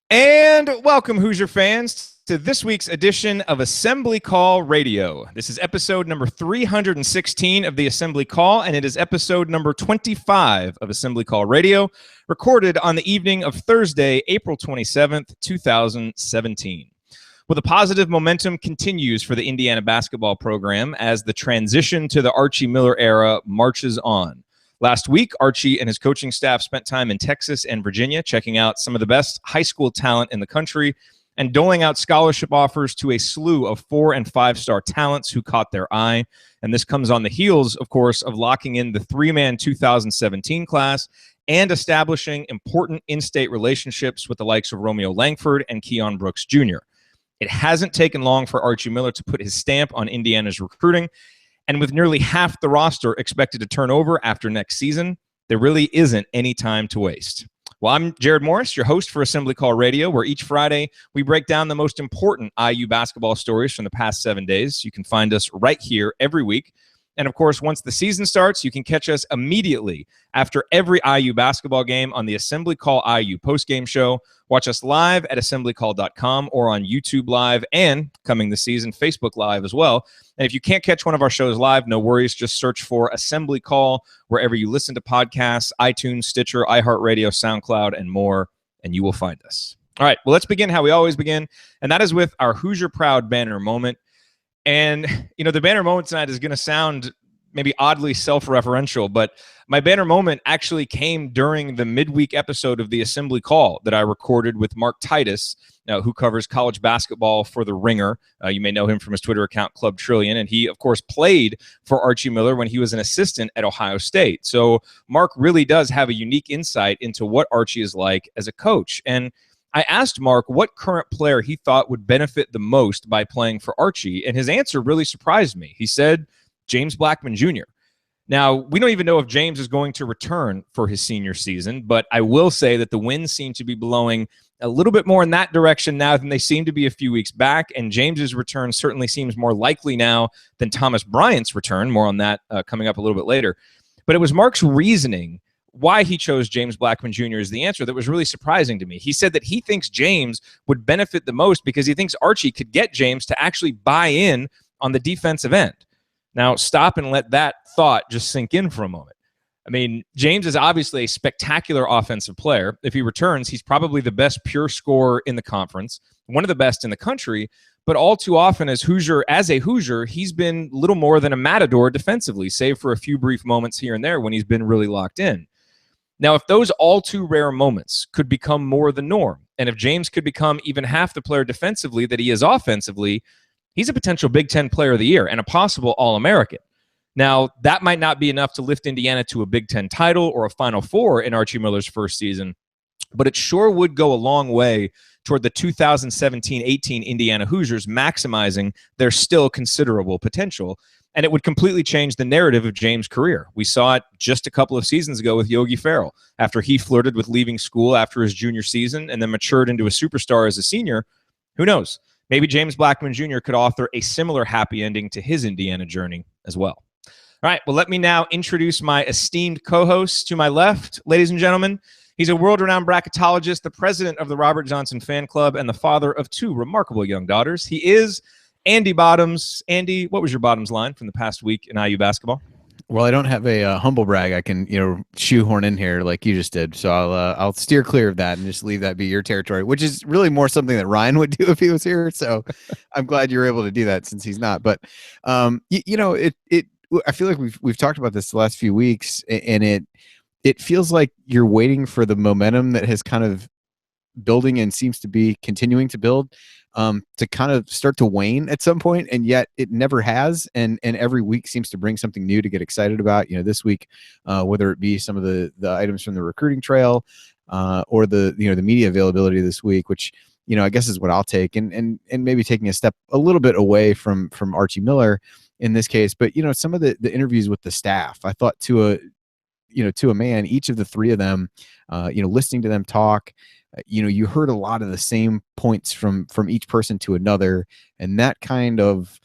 And welcome, Hoosier fans, to this week's edition of Assembly Call Radio. This is episode number 316 of the Assembly Call, and it is episode number 25 of Assembly Call Radio, recorded on the evening of Thursday, April 27th, 2017. Well, the positive momentum continues for the Indiana basketball program as the transition to the Archie Miller era marches on. Last week, Archie and his coaching staff spent time in Texas and Virginia checking out some of the best high school talent in the country and doling out scholarship offers to a slew of 4- and 5-star talents who caught their eye. And this comes on the heels, of course, of locking in the 3-man 2017 class and establishing important in-state relationships with the likes of Romeo Langford and Keon Brooks Jr. It hasn't taken long for Archie Miller to put his stamp on Indiana's recruiting. And with nearly half the roster expected to turn over after next season, there really isn't any time to waste. Well, I'm Jared Morris, your host for Assembly Call Radio, where each Friday we break down the most important IU basketball stories from the past 7 days. You can find us right here every week. And of course, once the season starts, you can catch us immediately after every IU basketball game on the Assembly Call IU postgame show. Watch us live at assemblycall.com or on YouTube Live and, coming this season, Facebook Live as well. And if you can't catch one of our shows live, no worries. Just search for Assembly Call wherever you listen to podcasts, iTunes, Stitcher, iHeartRadio, SoundCloud, and more, and you will find us. All right, well, let's begin how we always begin, and that is with our Hoosier Proud banner moment. And, you know, the banner moment tonight is going to sound maybe oddly self-referential, but my banner moment actually came during the midweek episode of the Assembly Call that I recorded with Mark Titus, who covers college basketball for The Ringer. You may know him from his Twitter account, Club Trillion, and he, of course, played for Archie Miller when he was an assistant at Ohio State. So Mark really does have a unique insight into what Archie is like as a coach. And I asked Mark what current player he thought would benefit the most by playing for Archie, and his answer really surprised me. He said James Blackman Jr. Now, we don't even know if James is going to return for his senior season, but I will say that the winds seem to be blowing a little bit more in that direction now than they seem to be a few weeks back, and James's return certainly seems more likely now than Thomas Bryant's return. More on that coming up a little bit later. But it was Mark's reasoning why he chose James Blackman Jr. as the answer that was really surprising to me. He said that he thinks James would benefit the most because he thinks Archie could get James to actually buy in on the defensive end. Now, stop and let that thought just sink in for a moment. I mean, James is obviously a spectacular offensive player. If he returns, he's probably the best pure scorer in the conference, one of the best in the country, but all too often as a Hoosier, he's been little more than a matador defensively, save for a few brief moments here and there when he's been really locked in. Now, if those all too rare moments could become more the norm, and if James could become even half the player defensively that he is offensively, he's a potential Big Ten Player of the Year and a possible All-American. Now, that might not be enough to lift Indiana to a Big Ten title or a Final Four in Archie Miller's first season, but it sure would go a long way toward the 2017-18 Indiana Hoosiers maximizing their still considerable potential. And it would completely change the narrative of James' career. We saw it just a couple of seasons ago with Yogi Ferrell after he flirted with leaving school after his junior season and then matured into a superstar as a senior. Who knows? Maybe James Blackman Jr. could author a similar happy ending to his Indiana journey as well. All right, well, let me now introduce my esteemed co-host to my left, ladies and gentlemen. He's a world-renowned bracketologist, the president of the Robert Johnson Fan Club, and the father of 2 remarkable young daughters. He is Andy Bottoms. Andy, what was your Bottoms line from the past week in IU basketball? Well, I don't have a humble brag I can, shoehorn in here like you just did. So I'll steer clear of that and just leave that be your territory, which is really more something that Ryan would do if he was here. So I'm glad you're able to do that since he's not. But I feel like we've talked about this the last few weeks, and it feels like you're waiting for the momentum that has kind of building and seems to be continuing to build to kind of start to wane at some point, and yet it never has. And every week seems to bring something new to get excited about. This week, whether it be some of the items from the recruiting trail or the media availability this week, which I guess is what I'll take, and maybe taking a step a little bit away from Archie Miller in this case. But some of the interviews with the staff, I thought to a man, each of the 3 of them, listening to them talk. You heard a lot of the same points from each person to another, and that kind of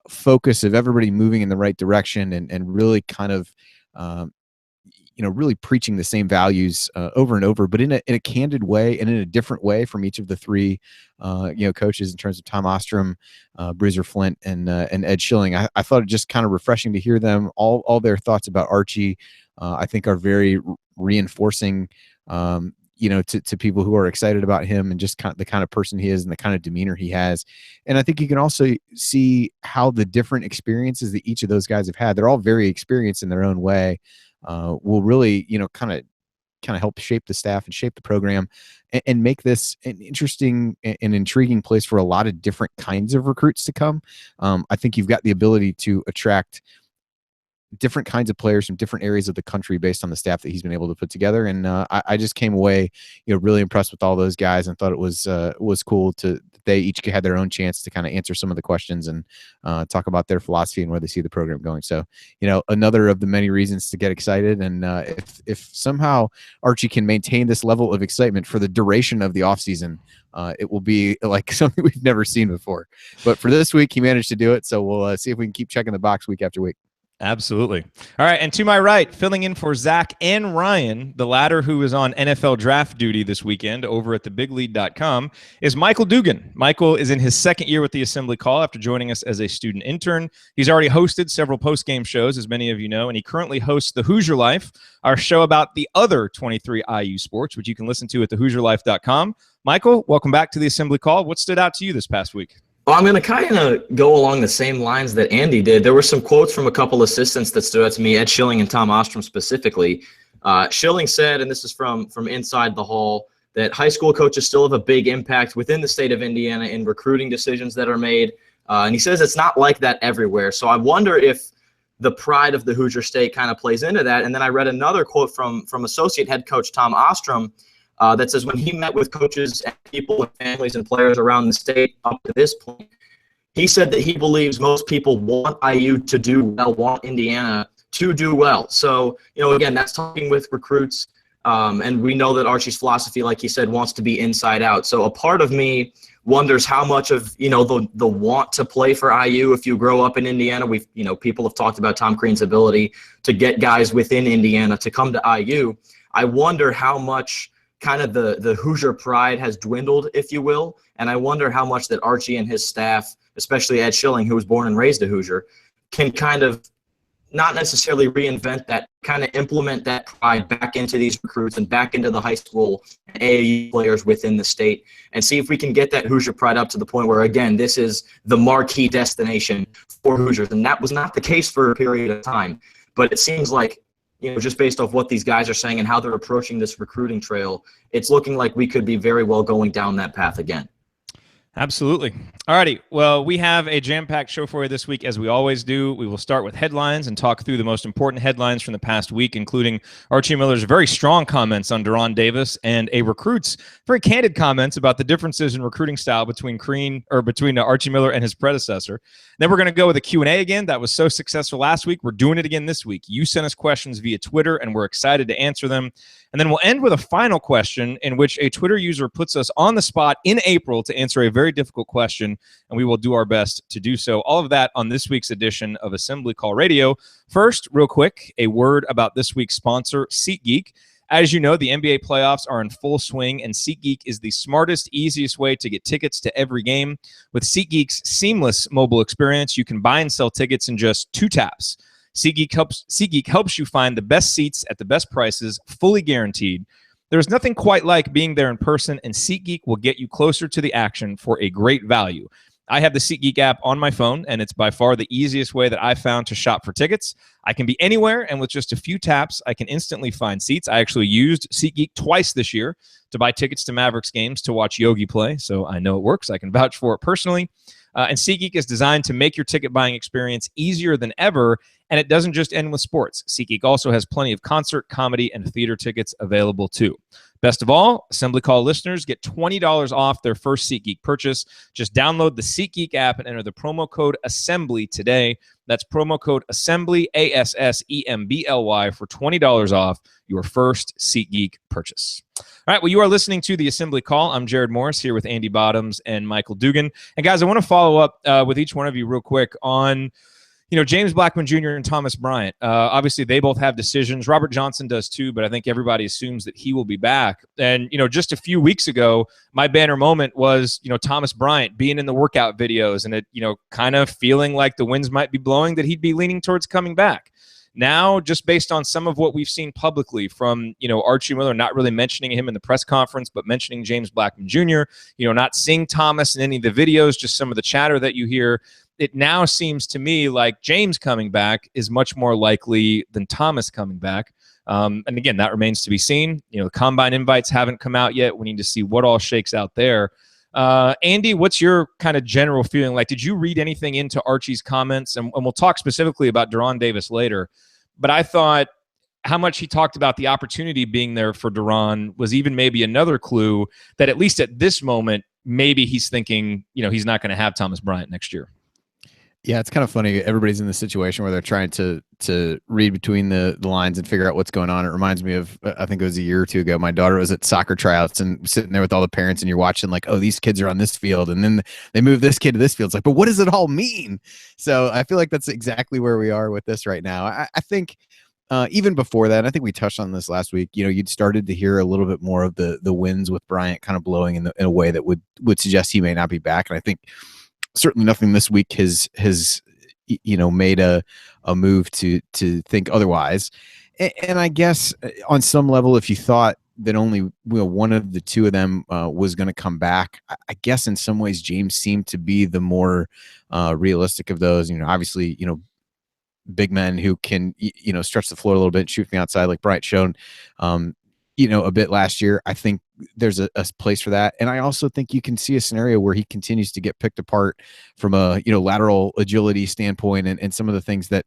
focus of everybody moving in the right direction and really kind of really preaching the same values over and over, but in a candid way and in a different way from each of the three, coaches in terms of Tom Ostrom, Bruiser Flint, and Ed Schilling. I thought it just kind of refreshing to hear them all their thoughts about Archie. I think are very reinforcing, to people who are excited about him and just the kind of person he is and the kind of demeanor he has. And I think you can also see how the different experiences that each of those guys have had, they're all very experienced in their own way, will really, kind of help shape the staff and shape the program and make this an interesting and intriguing place for a lot of different kinds of recruits to come. I think you've got the ability to attract different kinds of players from different areas of the country based on the staff that he's been able to put together. And I just came away, really impressed with all those guys and thought it was cool they each had their own chance to kind of answer some of the questions and talk about their philosophy and where they see the program going. So, another of the many reasons to get excited. And if somehow Archie can maintain this level of excitement for the duration of the offseason, it will be like something we've never seen before. But for this week, he managed to do it. So we'll see if we can keep checking the box week after week. Absolutely. All right. And to my right, filling in for Zach and Ryan, the latter who is on NFL draft duty this weekend over at thebiglead.com, is Michael Dugan. Michael is in his second year with the Assembly Call after joining us as a student intern. He's already hosted several post-game shows, as many of you know, and he currently hosts The Hoosier Life, our show about the other 23 IU sports, which you can listen to at thehoosierlife.com. Michael, welcome back to the Assembly Call. What stood out to you this past week? Well, I'm going to kind of go along the same lines that Andy did. There were some quotes from a couple assistants that stood out to me, Ed Schilling and Tom Ostrom specifically. Schilling said, and this is from inside the hall, that high school coaches still have a big impact within the state of Indiana in recruiting decisions that are made. And he says it's not like that everywhere. So I wonder if the pride of the Hoosier State kind of plays into that. And then I read another quote from associate head coach Tom Ostrom, that says when he met with coaches and people and families and players around the state up to this point, he said that he believes most people want IU to do well, want Indiana to do well. So, again, that's talking with recruits. And we know that Archie's philosophy, like he said, wants to be inside out. So a part of me wonders how much of, the want to play for IU, if you grow up in Indiana, people have talked about Tom Crean's ability to get guys within Indiana to come to IU. I wonder how much kind of the Hoosier pride has dwindled, if you will. And I wonder how much that Archie and his staff, especially Ed Schilling, who was born and raised a Hoosier, can kind of not necessarily reinvent that, kind of implement that pride back into these recruits and back into the high school and AAU players within the state, and see if we can get that Hoosier pride up to the point where, again, this is the marquee destination for Hoosiers. And that was not the case for a period of time. But it seems like, just based off what these guys are saying and how they're approaching this recruiting trail, it's looking like we could be very well going down that path again. Absolutely. All righty. Well, we have a jam-packed show for you this week, as we always do. We will start with headlines and talk through the most important headlines from the past week, including Archie Miller's very strong comments on Deron Davis and a recruit's very candid comments about the differences in recruiting style between Archie Miller and his predecessor. Then we're going to go with a Q&A again. That was so successful last week. We're doing it again this week. You sent us questions via Twitter, and we're excited to answer them. And then we'll end with a final question in which a Twitter user puts us on the spot in April to answer a very difficult question, and we will do our best to do so. All of that on this week's edition of Assembly Call Radio. First, real quick, a word about this week's sponsor, SeatGeek. As you know, the NBA playoffs are in full swing, and SeatGeek is the smartest, easiest way to get tickets to every game. With SeatGeek's seamless mobile experience, you can buy and sell tickets in just 2 taps. SeatGeek helps you find the best seats at the best prices, fully guaranteed. There's nothing quite like being there in person, and SeatGeek will get you closer to the action for a great value. I have the SeatGeek app on my phone, and it's by far the easiest way that I've found to shop for tickets. I can be anywhere, and with just a few taps, I can instantly find seats. I actually used SeatGeek twice this year to buy tickets to Mavericks games to watch Yogi play, so I know it works. I can vouch for it personally. And SeatGeek is designed to make your ticket buying experience easier than ever, and it doesn't just end with sports. SeatGeek also has plenty of concert, comedy, and theater tickets available too. Best of all, Assembly Call listeners get $20 off their first SeatGeek purchase. Just download the SeatGeek app and enter the promo code ASSEMBLY today. That's promo code ASSEMBLY, ASSEMBLY, for $20 off your first SeatGeek purchase. All right, well, you are listening to the Assembly Call. I'm Jared Morris here with Andy Bottoms and Michael Dugan. And guys, I want to follow up with each one of you real quick on James Blackman Jr. and Thomas Bryant, obviously they both have decisions. Robert Johnson does too, but I think everybody assumes that he will be back. And, just a few weeks ago, my banner moment was, Thomas Bryant being in the workout videos and it, kind of feeling like the winds might be blowing that he'd be leaning towards coming back. Now, just based on some of what we've seen publicly from, Archie Miller not really mentioning him in the press conference, but mentioning James Blackman Jr., not seeing Thomas in any of the videos, just some of the chatter that you hear, it now seems to me like James coming back is much more likely than Thomas coming back. And again, that remains to be seen. The combine invites haven't come out yet. We need to see what all shakes out there. Andy, what's your kind of general feeling like? Did you read anything into Archie's comments? And we'll talk specifically about De'Ron Davis later. But I thought how much he talked about the opportunity being there for De'Ron was even maybe another clue that at least at this moment, maybe he's thinking, he's not going to have Thomas Bryant next year. Yeah, it's kind of funny. Everybody's in this situation where they're trying to read between the lines and figure out what's going on. It reminds me of, I think it was a year or two ago, my daughter was at soccer tryouts and sitting there with all the parents, and you're watching like, oh, these kids are on this field, and then they move this kid to this field. It's like, but what does it all mean? So I feel like that's exactly where we are with this right now. I think even before that, I think we touched on this last week, you'd started to hear a little bit more of the winds with Bryant kind of blowing in a way that would suggest he may not be back. And I think certainly nothing this week has made a move to think otherwise. And I guess on some level, if you thought that only one of the two of them was going to come back, I guess in some ways James seemed to be the more realistic of those. Obviously, big men who can stretch the floor a little bit and shoot from the outside, like Bryant shown a bit last year. I think there's a place for that. And I also think you can see a scenario where he continues to get picked apart from a, lateral agility standpoint and some of the things that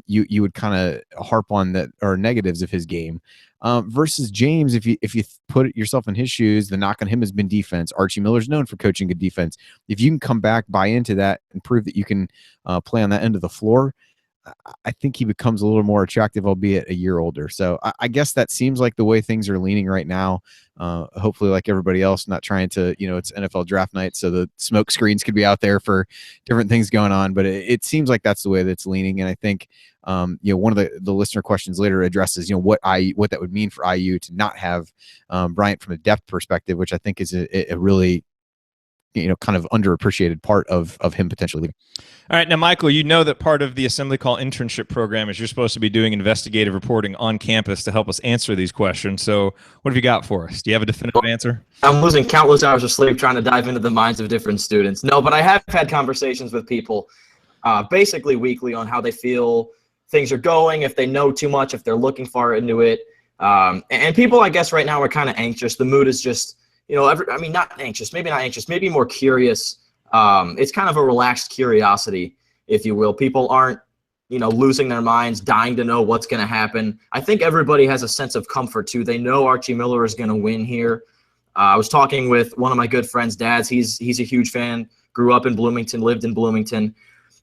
you would kind of harp on that are negatives of his game. Versus James, if you put yourself in his shoes, the knock on him has been defense. Archie Miller's known for coaching good defense. If you can come back, buy into that, and prove that you can play on that end of the floor, I think he becomes a little more attractive, albeit a year older. So I guess that seems like the way things are leaning right now. Hopefully, like everybody else, not trying to, it's NFL draft night, so the smoke screens could be out there for different things going on. But it seems like that's the way that's leaning. And I think, one of the listener questions later addresses, what that would mean for IU to not have Bryant from a depth perspective, which I think is a really kind of underappreciated part of him potentially leaving. All right. Now, Michael, that part of the Assembly Call internship program is you're supposed to be doing investigative reporting on campus to help us answer these questions. So what have you got for us? Do you have a definitive answer? I'm losing countless hours of sleep trying to dive into the minds of different students. No, but I have had conversations with people basically weekly on how they feel things are going, if they know too much, if they're looking far into it. And people, I guess, right now are kind of anxious. The mood is just, not anxious, maybe more curious. It's kind of a relaxed curiosity, if you will. People aren't, losing their minds, dying to know what's going to happen. I think everybody has a sense of comfort, too. They know Archie Miller is going to win here. I was talking with one of my good friends' dads. He's a huge fan, grew up in Bloomington, lived in Bloomington.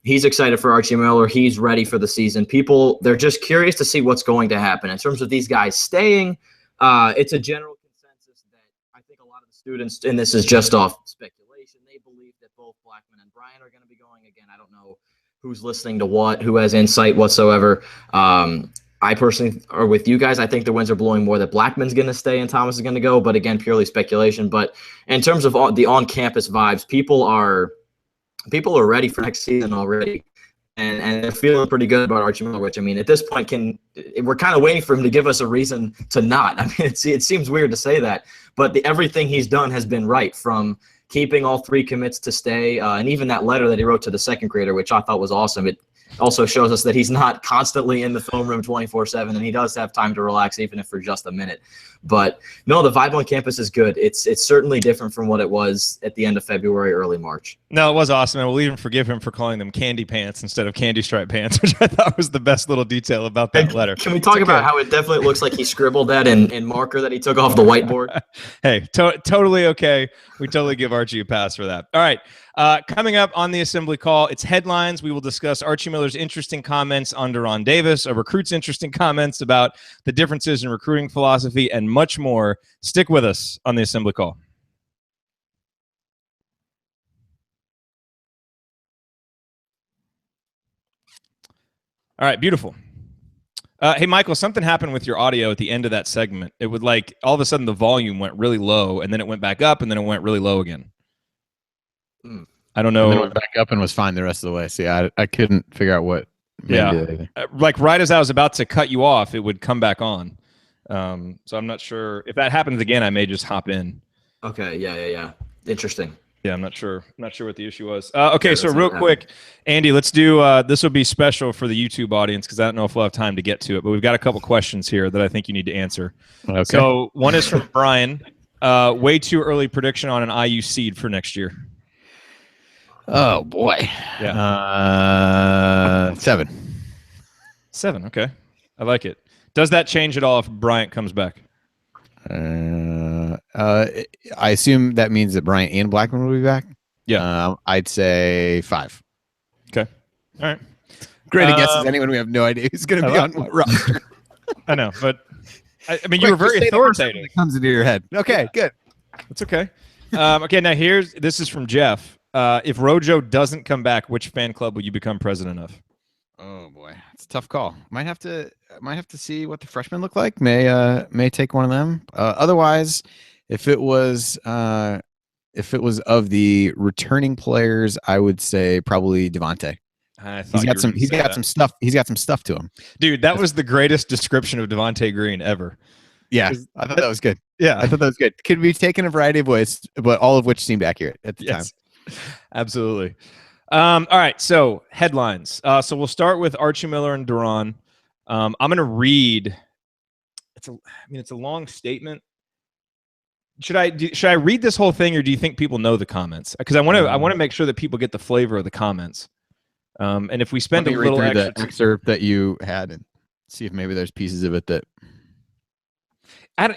He's excited for Archie Miller. He's ready for the season. People, they're just curious to see what's going to happen. In terms of these guys staying, it's a general consensus that I think a lot of the students, and this is just off speculation, they believe that both Blackman and Bryant are going to be going. Again, I don't know who's listening to what, who has insight whatsoever. I personally are with you guys. I think the winds are blowing more that Blackman's going to stay and Thomas is going to go. But again, purely speculation. But in terms of the on-campus vibes, people are ready for next season already. And they're feeling pretty good about Archie Miller, which, at this point, we're kind of waiting for him to give us a reason to not. It seems weird to say that, but everything he's done has been right, from keeping all three commits to stay, and even that letter that he wrote to the second grader, which I thought was awesome. It also shows us that he's not constantly in the film room 24/7, and he does have time to relax, even if for just a minute. But no, the vibe on campus is good. It's certainly different from what it was at the end of February, early March. No, it was awesome, and we'll even forgive him for calling them candy pants instead of candy stripe pants, which I thought was the best little detail about that letter. Can we talk about how it definitely looks like he scribbled that in marker that he took off the whiteboard? Hey, totally okay. We totally give Archie a pass for that. All right. Coming up on the Assembly Call, it's headlines. We will discuss Archie Miller's interesting comments on De'Ron Davis, a recruit's interesting comments about the differences in recruiting philosophy, and much more. Stick with us on the Assembly Call. All right, beautiful. Hey, Michael, something happened with your audio at the end of that segment. It would like all of a sudden the volume went really low, and then it went back up, and then it went really low again. I don't know. And then it went back up and was fine the rest of the way. So yeah, I couldn't figure out what made it either. Like right as I was about to cut you off, it would come back on. So I'm not sure if that happens again. I may just hop in. Okay. Yeah. Interesting. Yeah, I'm not sure. I'm not sure what the issue was. Okay, so real quick, Andy, let's do this. Will be special for the YouTube audience because I don't know if we'll have time to get to it, but we've got a couple questions here that I think you need to answer. Okay. So one is from Brian. Way too early prediction on an IU seed for next year. Oh boy. Yeah. 7. 7. Okay, I like it. Does that change at all if Bryant comes back? I assume that means that Bryant and Blackman will be back. Yeah. I'd say 5. Okay. All right. Great guess as anyone. We have no idea who's going to be on what roster. I know, but I mean, you were very authoritative. That comes into your head. Okay, good. That's okay. Okay, now this is from Jeff. If Rojo doesn't come back, which fan club will you become president of? Oh boy, it's a tough call. Might have to see what the freshmen look like. May take one of them. Otherwise, if it was of the returning players, I would say probably Devontae. He's got some stuff. He's got some stuff to him. Dude, that was the greatest description of Devontae Green ever. Yeah, I thought that was good. Yeah, I thought that was good. Could be taken a variety of ways, but all of which seemed accurate at the time. Absolutely. All right, so headlines. So we'll start with Archie Miller and Duran. I'm going to read. It's a long statement. Should I read this whole thing, or do you think people know the comments? Because I want to make sure that people get the flavor of the comments. And if we spend a little extra the excerpt that you had, and see if maybe there's pieces of it that.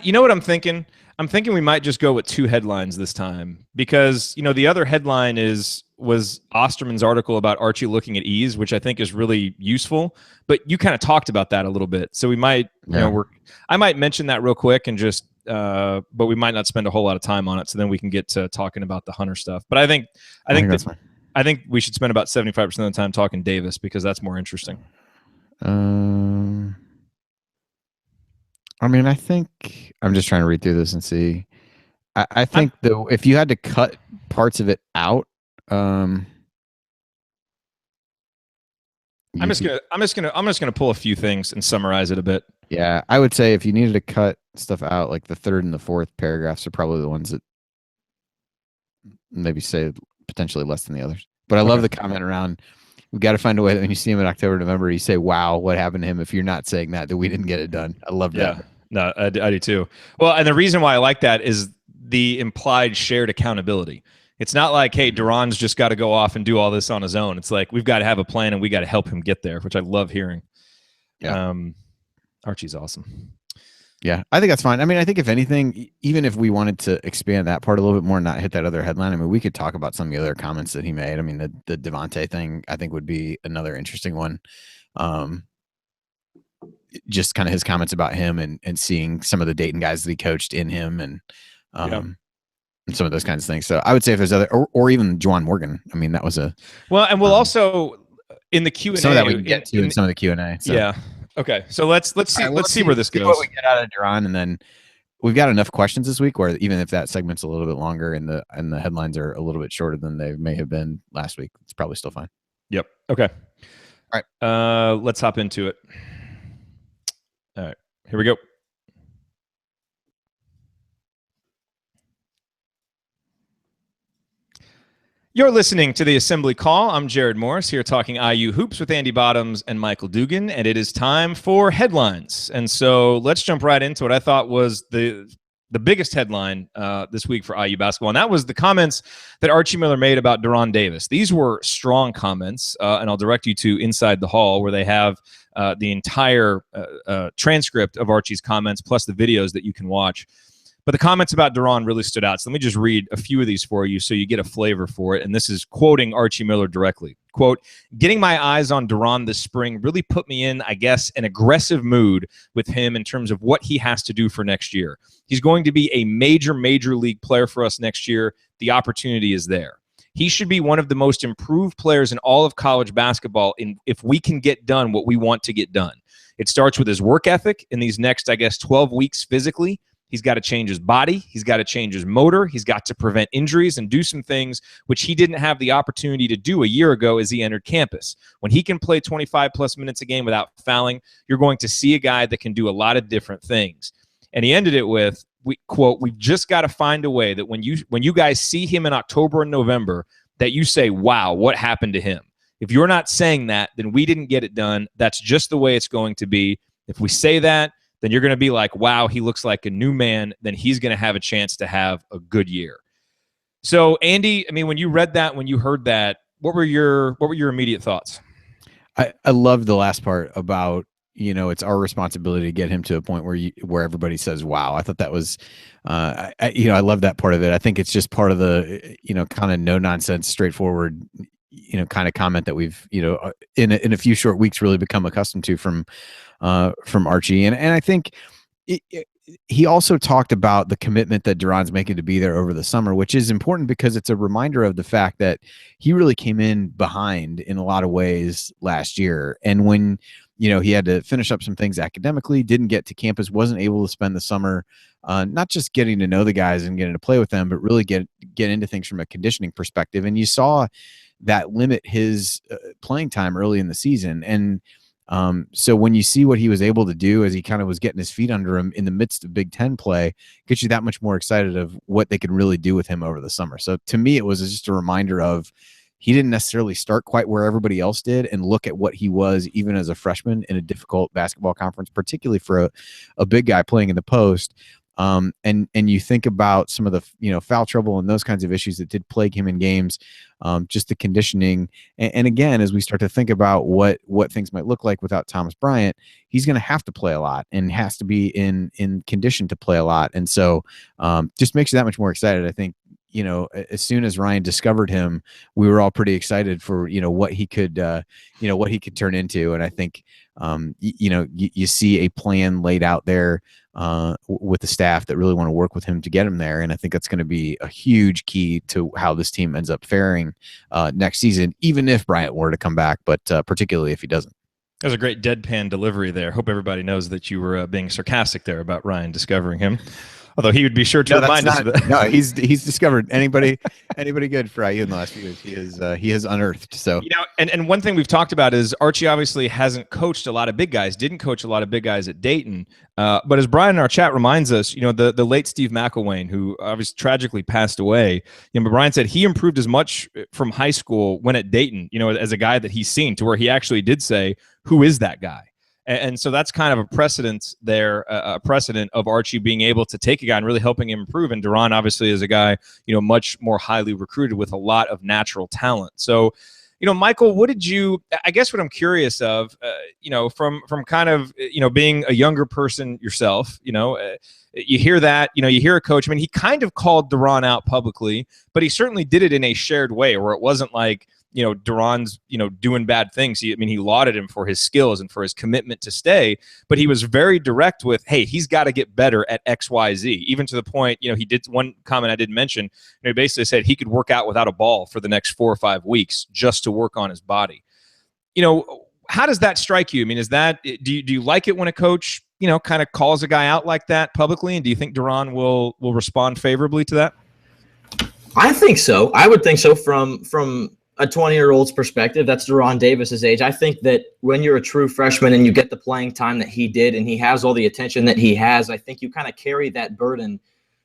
You know what I'm thinking? I'm thinking we might just go with 2 headlines this time because the other headline was Osterman's article about Archie looking at ease, which I think is really useful. But you kind of talked about that a little bit, so we might, I might mention that real quick and just, but we might not spend a whole lot of time on it. So then we can get to talking about the Hunter stuff. But I think we should spend about 75% of the time talking Davis because that's more interesting. I mean, I think I'm just trying to read through this and see. I think though, if you had to cut parts of it out, I'm just gonna pull a few things and summarize it a bit. Yeah, I would say if you needed to cut stuff out, like the 3rd and the 4th paragraphs are probably the ones that maybe say potentially less than the others. But I love the comment around. We've got to find a way that when you see him in October, November, you say, "Wow, what happened to him?" If you're not saying that we didn't get it done. I love that. Yeah, no, I do too. Well, and the reason why I like that is the implied shared accountability. It's not like, hey, Duran's just got to go off and do all this on his own. It's like we've got to have a plan and we got to help him get there, which I love hearing. Yeah. Archie's awesome. Yeah, I think that's fine. I mean, I think if anything, even if we wanted to expand that part a little bit more and not hit that other headline, I mean, we could talk about some of the other comments that he made. I mean, the Devontae thing, I think would be another interesting one. Just kind of his comments about him and seeing some of the Dayton guys that he coached in him and some of those kinds of things. So I would say if there's other, or even Juwan Morgan, I mean, that was a, well, and we'll also in the Q&A, some of that we can get to in some of the Q&A. So. Yeah. Okay, so let's see where this goes. What we get out of Duran, and then we've got enough questions this week where even if that segment's a little bit longer and the headlines are a little bit shorter than they may have been last week, it's probably still fine. Yep. Okay. All right. Let's hop into it. All right. Here we go. You're listening to the Assembly Call. I'm Jared Morris here talking IU hoops with Andy Bottoms and Michael Dugan, and it is time for headlines. And so let's jump right into what I thought was the biggest headline this week for IU basketball, and that was the comments that Archie Miller made about Duran Davis. These were strong comments, and I'll direct you to Inside the Hall where they have the entire transcript of Archie's comments plus the videos that you can watch. But the comments about Duran really stood out. So let me just read a few of these for you so you get a flavor for it. And this is quoting Archie Miller directly. Quote, "Getting my eyes on Duran this spring really put me in, I guess, an aggressive mood with him in terms of what he has to do for next year. He's going to be a major league player for us next year. The opportunity is there. He should be one of the most improved players in all of college basketball if we can get done what we want to get done. It starts with his work ethic in these next, 12 weeks physically. He's got to change his body. He's got to change his motor. He's got to prevent injuries and do some things which he didn't have the opportunity to do a year ago as he entered campus. When he can play 25-plus minutes a game without fouling, you're going to see a guy that can do a lot of different things. And he ended it with, we've just got to find a way that when you guys see him in October and November, that you say, wow, what happened to him? If you're not saying that, then we didn't get it done. That's just the way it's going to be. If we say that, then you're going to be like, wow, he looks like a new man. Then he's going to have a chance to have a good year. So, Andy, I mean, when you read that, when you heard that, what were your immediate thoughts? I love the last part about, it's our responsibility to get him to a point where everybody says, wow. I thought that was, I love that part of it. I think it's just part of the, kind of no nonsense, straightforward, kind of comment that we've, in a few short weeks really become accustomed to from Archie. And I think he also talked about the commitment that Duran's making to be there over the summer, which is important because it's a reminder of the fact that he really came in behind in a lot of ways last year. And when, he had to finish up some things academically, didn't get to campus, wasn't able to spend the summer, not just getting to know the guys and getting to play with them, but really get into things from a conditioning perspective. And you saw that limit his playing time early in the season. And so when you see what he was able to do as he kind of was getting his feet under him in the midst of Big Ten play, gets you that much more excited of what they could really do with him over the summer. So to me, it was just a reminder of he didn't necessarily start quite where everybody else did, and look at what he was even as a freshman in a difficult basketball conference, particularly for a big guy playing in the post. And you think about some of the, foul trouble and those kinds of issues that did plague him in games, just the conditioning. And again, as we start to think about what things might look like without Thomas Bryant, he's going to have to play a lot and has to be in condition to play a lot. And so just makes you that much more excited. I think, as soon as Ryan discovered him, we were all pretty excited for, what he could, what he could turn into. And I think, you see a plan laid out there with the staff that really want to work with him to get him there. And I think that's going to be a huge key to how this team ends up faring next season, even if Bryant were to come back, but particularly if he doesn't. That was a great deadpan delivery there. Hope everybody knows that you were being sarcastic there about Ryan discovering him. Although he would be sure to remind us of that. No, he's discovered anybody good for IU in the last few years. He has unearthed. So and one thing we've talked about is Archie obviously hasn't coached a lot of big guys, didn't coach a lot of big guys at Dayton. But as Brian in our chat reminds us, the late Steve McElwain, who obviously tragically passed away, but Brian said he improved as much from high school when at Dayton, as a guy that he's seen, to where he actually did say, who is that guy? And so that's kind of a precedent there, a precedent of Archie being able to take a guy and really helping him improve. And Duran obviously is a guy, much more highly recruited with a lot of natural talent. So, Michael, what I'm curious of, from kind of, being a younger person yourself, you hear that, you hear a coach, I mean, he kind of called Duran out publicly, but he certainly did it in a shared way where it wasn't like, Duran's, doing bad things. He lauded him for his skills and for his commitment to stay, but he was very direct with, hey, he's got to get better at X, Y, Z, even to the point, he did one comment I didn't mention, he basically said he could work out without a ball for the next 4 or 5 weeks just to work on his body. How does that strike you? I mean, do you like it when a coach, kind of calls a guy out like that publicly? And do you think Duran will respond favorably to that? I think so. I would think so from a 20-year-old's perspective. That's Duran Davis's age. I think that when you're a true freshman and you get the playing time that he did and he has all the attention that he has, I think you kind of carry that burden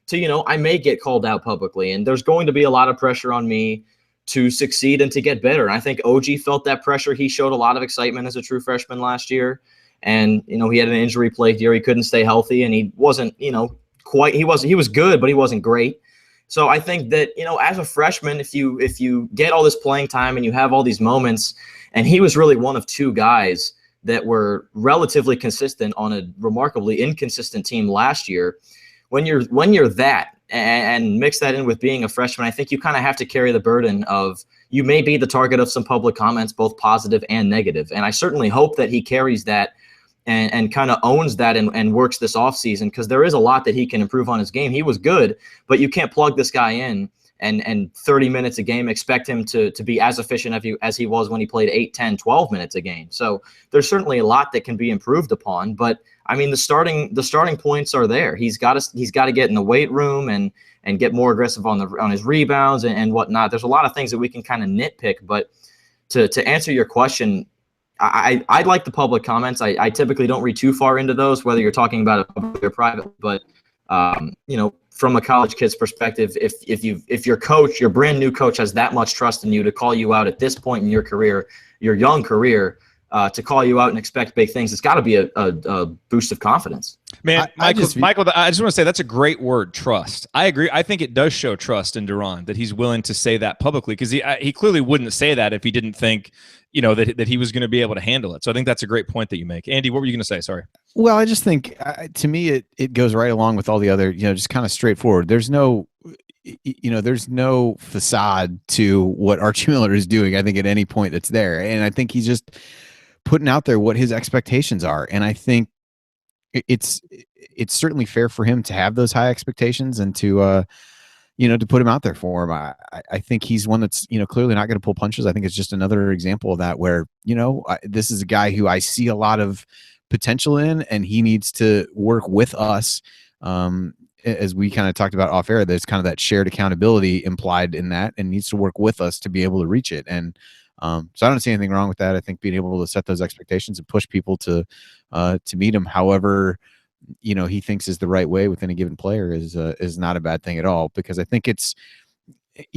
to, I may get called out publicly and there's going to be a lot of pressure on me to succeed and to get better. And I think OG felt that pressure. He showed a lot of excitement as a true freshman last year. And, he had an injury-plagued year. He couldn't stay healthy and he wasn't, he was good, but he wasn't great. So I think that, as a freshman, if you get all this playing time and you have all these moments, and he was really one of 2 guys that were relatively consistent on a remarkably inconsistent team last year, when you're that and mix that in with being a freshman, I think you kind of have to carry the burden of you may be the target of some public comments, both positive and negative. And I certainly hope that he carries that and kind of owns that and works this offseason, because there is a lot that he can improve on his game. He was good, but you can't plug this guy in and 30 minutes a game, expect him to be as efficient as he was when he played 8, 10, 12 minutes a game. So there's certainly a lot that can be improved upon, but I mean, the starting points are there. He's got to get in the weight room and get more aggressive on his rebounds and whatnot. There's a lot of things that we can kind of nitpick, but to answer your question, I like the public comments. I typically don't read too far into those, whether you're talking about it public or private, but from a college kid's perspective, if your coach, your brand new coach, has that much trust in you to call you out at this point in your career, your young career, to call you out and expect big things, it's got to be a boost of confidence. Man, Michael, I just want to say that's a great word, trust. I agree. I think it does show trust in Duran that he's willing to say that publicly, because he clearly wouldn't say that if he didn't think, that he was going to be able to handle it. So I think that's a great point that you make. Andy, what were you going to say? Sorry. Well, I just think, to me, it goes right along with all the other, just kind of straightforward. There's no facade to what Archie Miller is doing, I think, at any point that's there. And I think he's just putting out there what his expectations are. And I think it's certainly fair for him to have those high expectations and to put him out there for him. I think he's one that's, clearly not going to pull punches. I think it's just another example of that where, this is a guy who I see a lot of potential in, and he needs to work with us. As we kind of talked about off air, there's kind of that shared accountability implied in that, and needs to work with us to be able to reach it. And so I don't see anything wrong with that. I think being able to set those expectations and push people to meet him however he thinks is the right way within a given player is not a bad thing at all, because I think it's as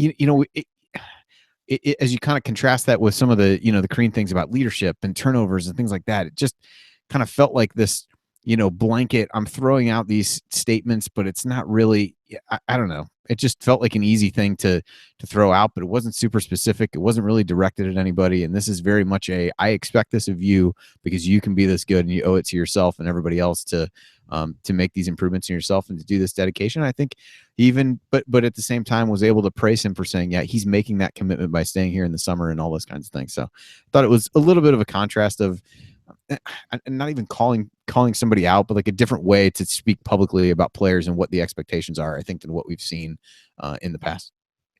you kind of contrast that with some of the the Crean things about leadership and turnovers and things like that, it just kind of felt like this blanket, I'm throwing out these statements, but it's not really, I don't know. It just felt like an easy thing to throw out, but it wasn't super specific. It wasn't really directed at anybody. And this is very much I expect this of you because you can be this good, and you owe it to yourself and everybody else to make these improvements in yourself and to do this dedication. I think but at the same time was able to praise him for saying, yeah, he's making that commitment by staying here in the summer and all those kinds of things. So I thought it was a little bit of a contrast of, not even calling somebody out, but like a different way to speak publicly about players and what the expectations are, I think, than what we've seen in the past.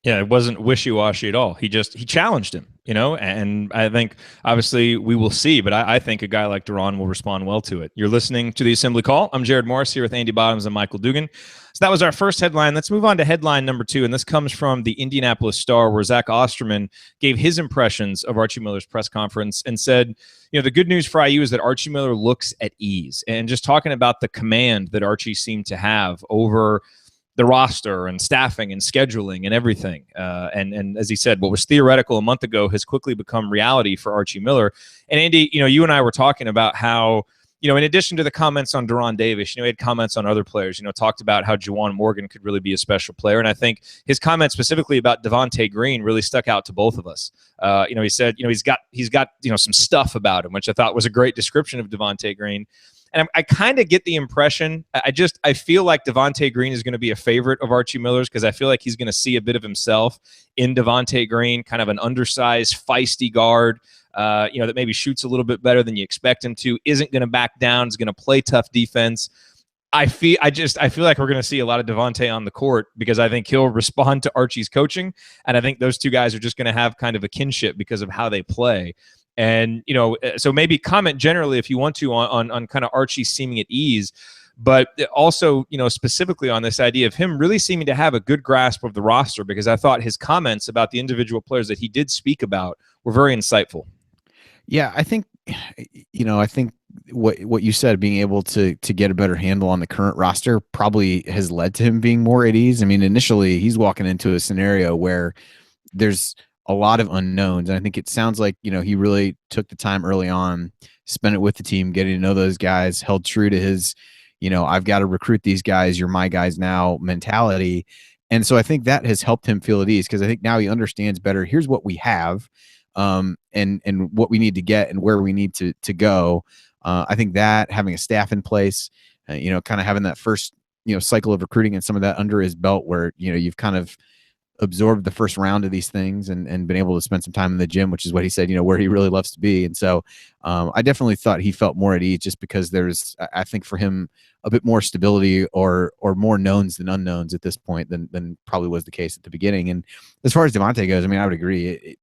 Yeah, it wasn't wishy-washy at all. He challenged him, and I think obviously we will see, but I think a guy like Duran will respond well to it. You're listening to the Assembly Call. I'm Jared Morris here with Andy Bottoms and Michael Dugan. So that was our first headline. Let's move on to headline number 2, and this comes from the Indianapolis Star, where Zach Osterman gave his impressions of Archie Miller's press conference and said, the good news for IU is that Archie Miller looks at ease, and just talking about the command that Archie seemed to have over the roster and staffing and scheduling and everything. And as he said, what was theoretical a month ago has quickly become reality for Archie Miller. And Andy, you and I were talking about how, in addition to the comments on Duran Davis, he had comments on other players, talked about how Juwan Morgan could really be a special player. And I think his comment specifically about Devontae Green really stuck out to both of us. He said, he's got some stuff about him, which I thought was a great description of Devontae Green. And I kind of get the impression, I feel like Devontae Green is going to be a favorite of Archie Miller's, because I feel like he's going to see a bit of himself in Devontae Green, kind of an undersized, feisty guard, that maybe shoots a little bit better than you expect him to, isn't going to back down, is going to play tough defense. I feel like we're going to see a lot of Devontae on the court, because I think he'll respond to Archie's coaching, and I think those two guys are just going to have kind of a kinship because of how they play. And, so maybe comment generally if you want to on kind of Archie seeming at ease, but also, specifically on this idea of him really seeming to have a good grasp of the roster, because I thought his comments about the individual players that he did speak about were very insightful. Yeah, I think, I think what you said, being able to get a better handle on the current roster probably has led to him being more at ease. I mean, initially he's walking into a scenario where there's a lot of unknowns. And I think it sounds like, he really took the time early on, spent it with the team, getting to know those guys, held true to his, I've got to recruit these guys, you're my guys now mentality. And so I think that has helped him feel at ease, because I think now he understands better, here's what we have, and what we need to get and where we need to go. I think that having a staff in place, kind of having that first, cycle of recruiting and some of that under his belt, where, you've kind of absorbed the first round of these things and been able to spend some time in the gym, which is what he said, where he really loves to be. And so I definitely thought he felt more at ease just because there's, I think for him, a bit more stability or more knowns than unknowns at this point than probably was the case at the beginning. And as far as Devontae goes, I mean, I would agree.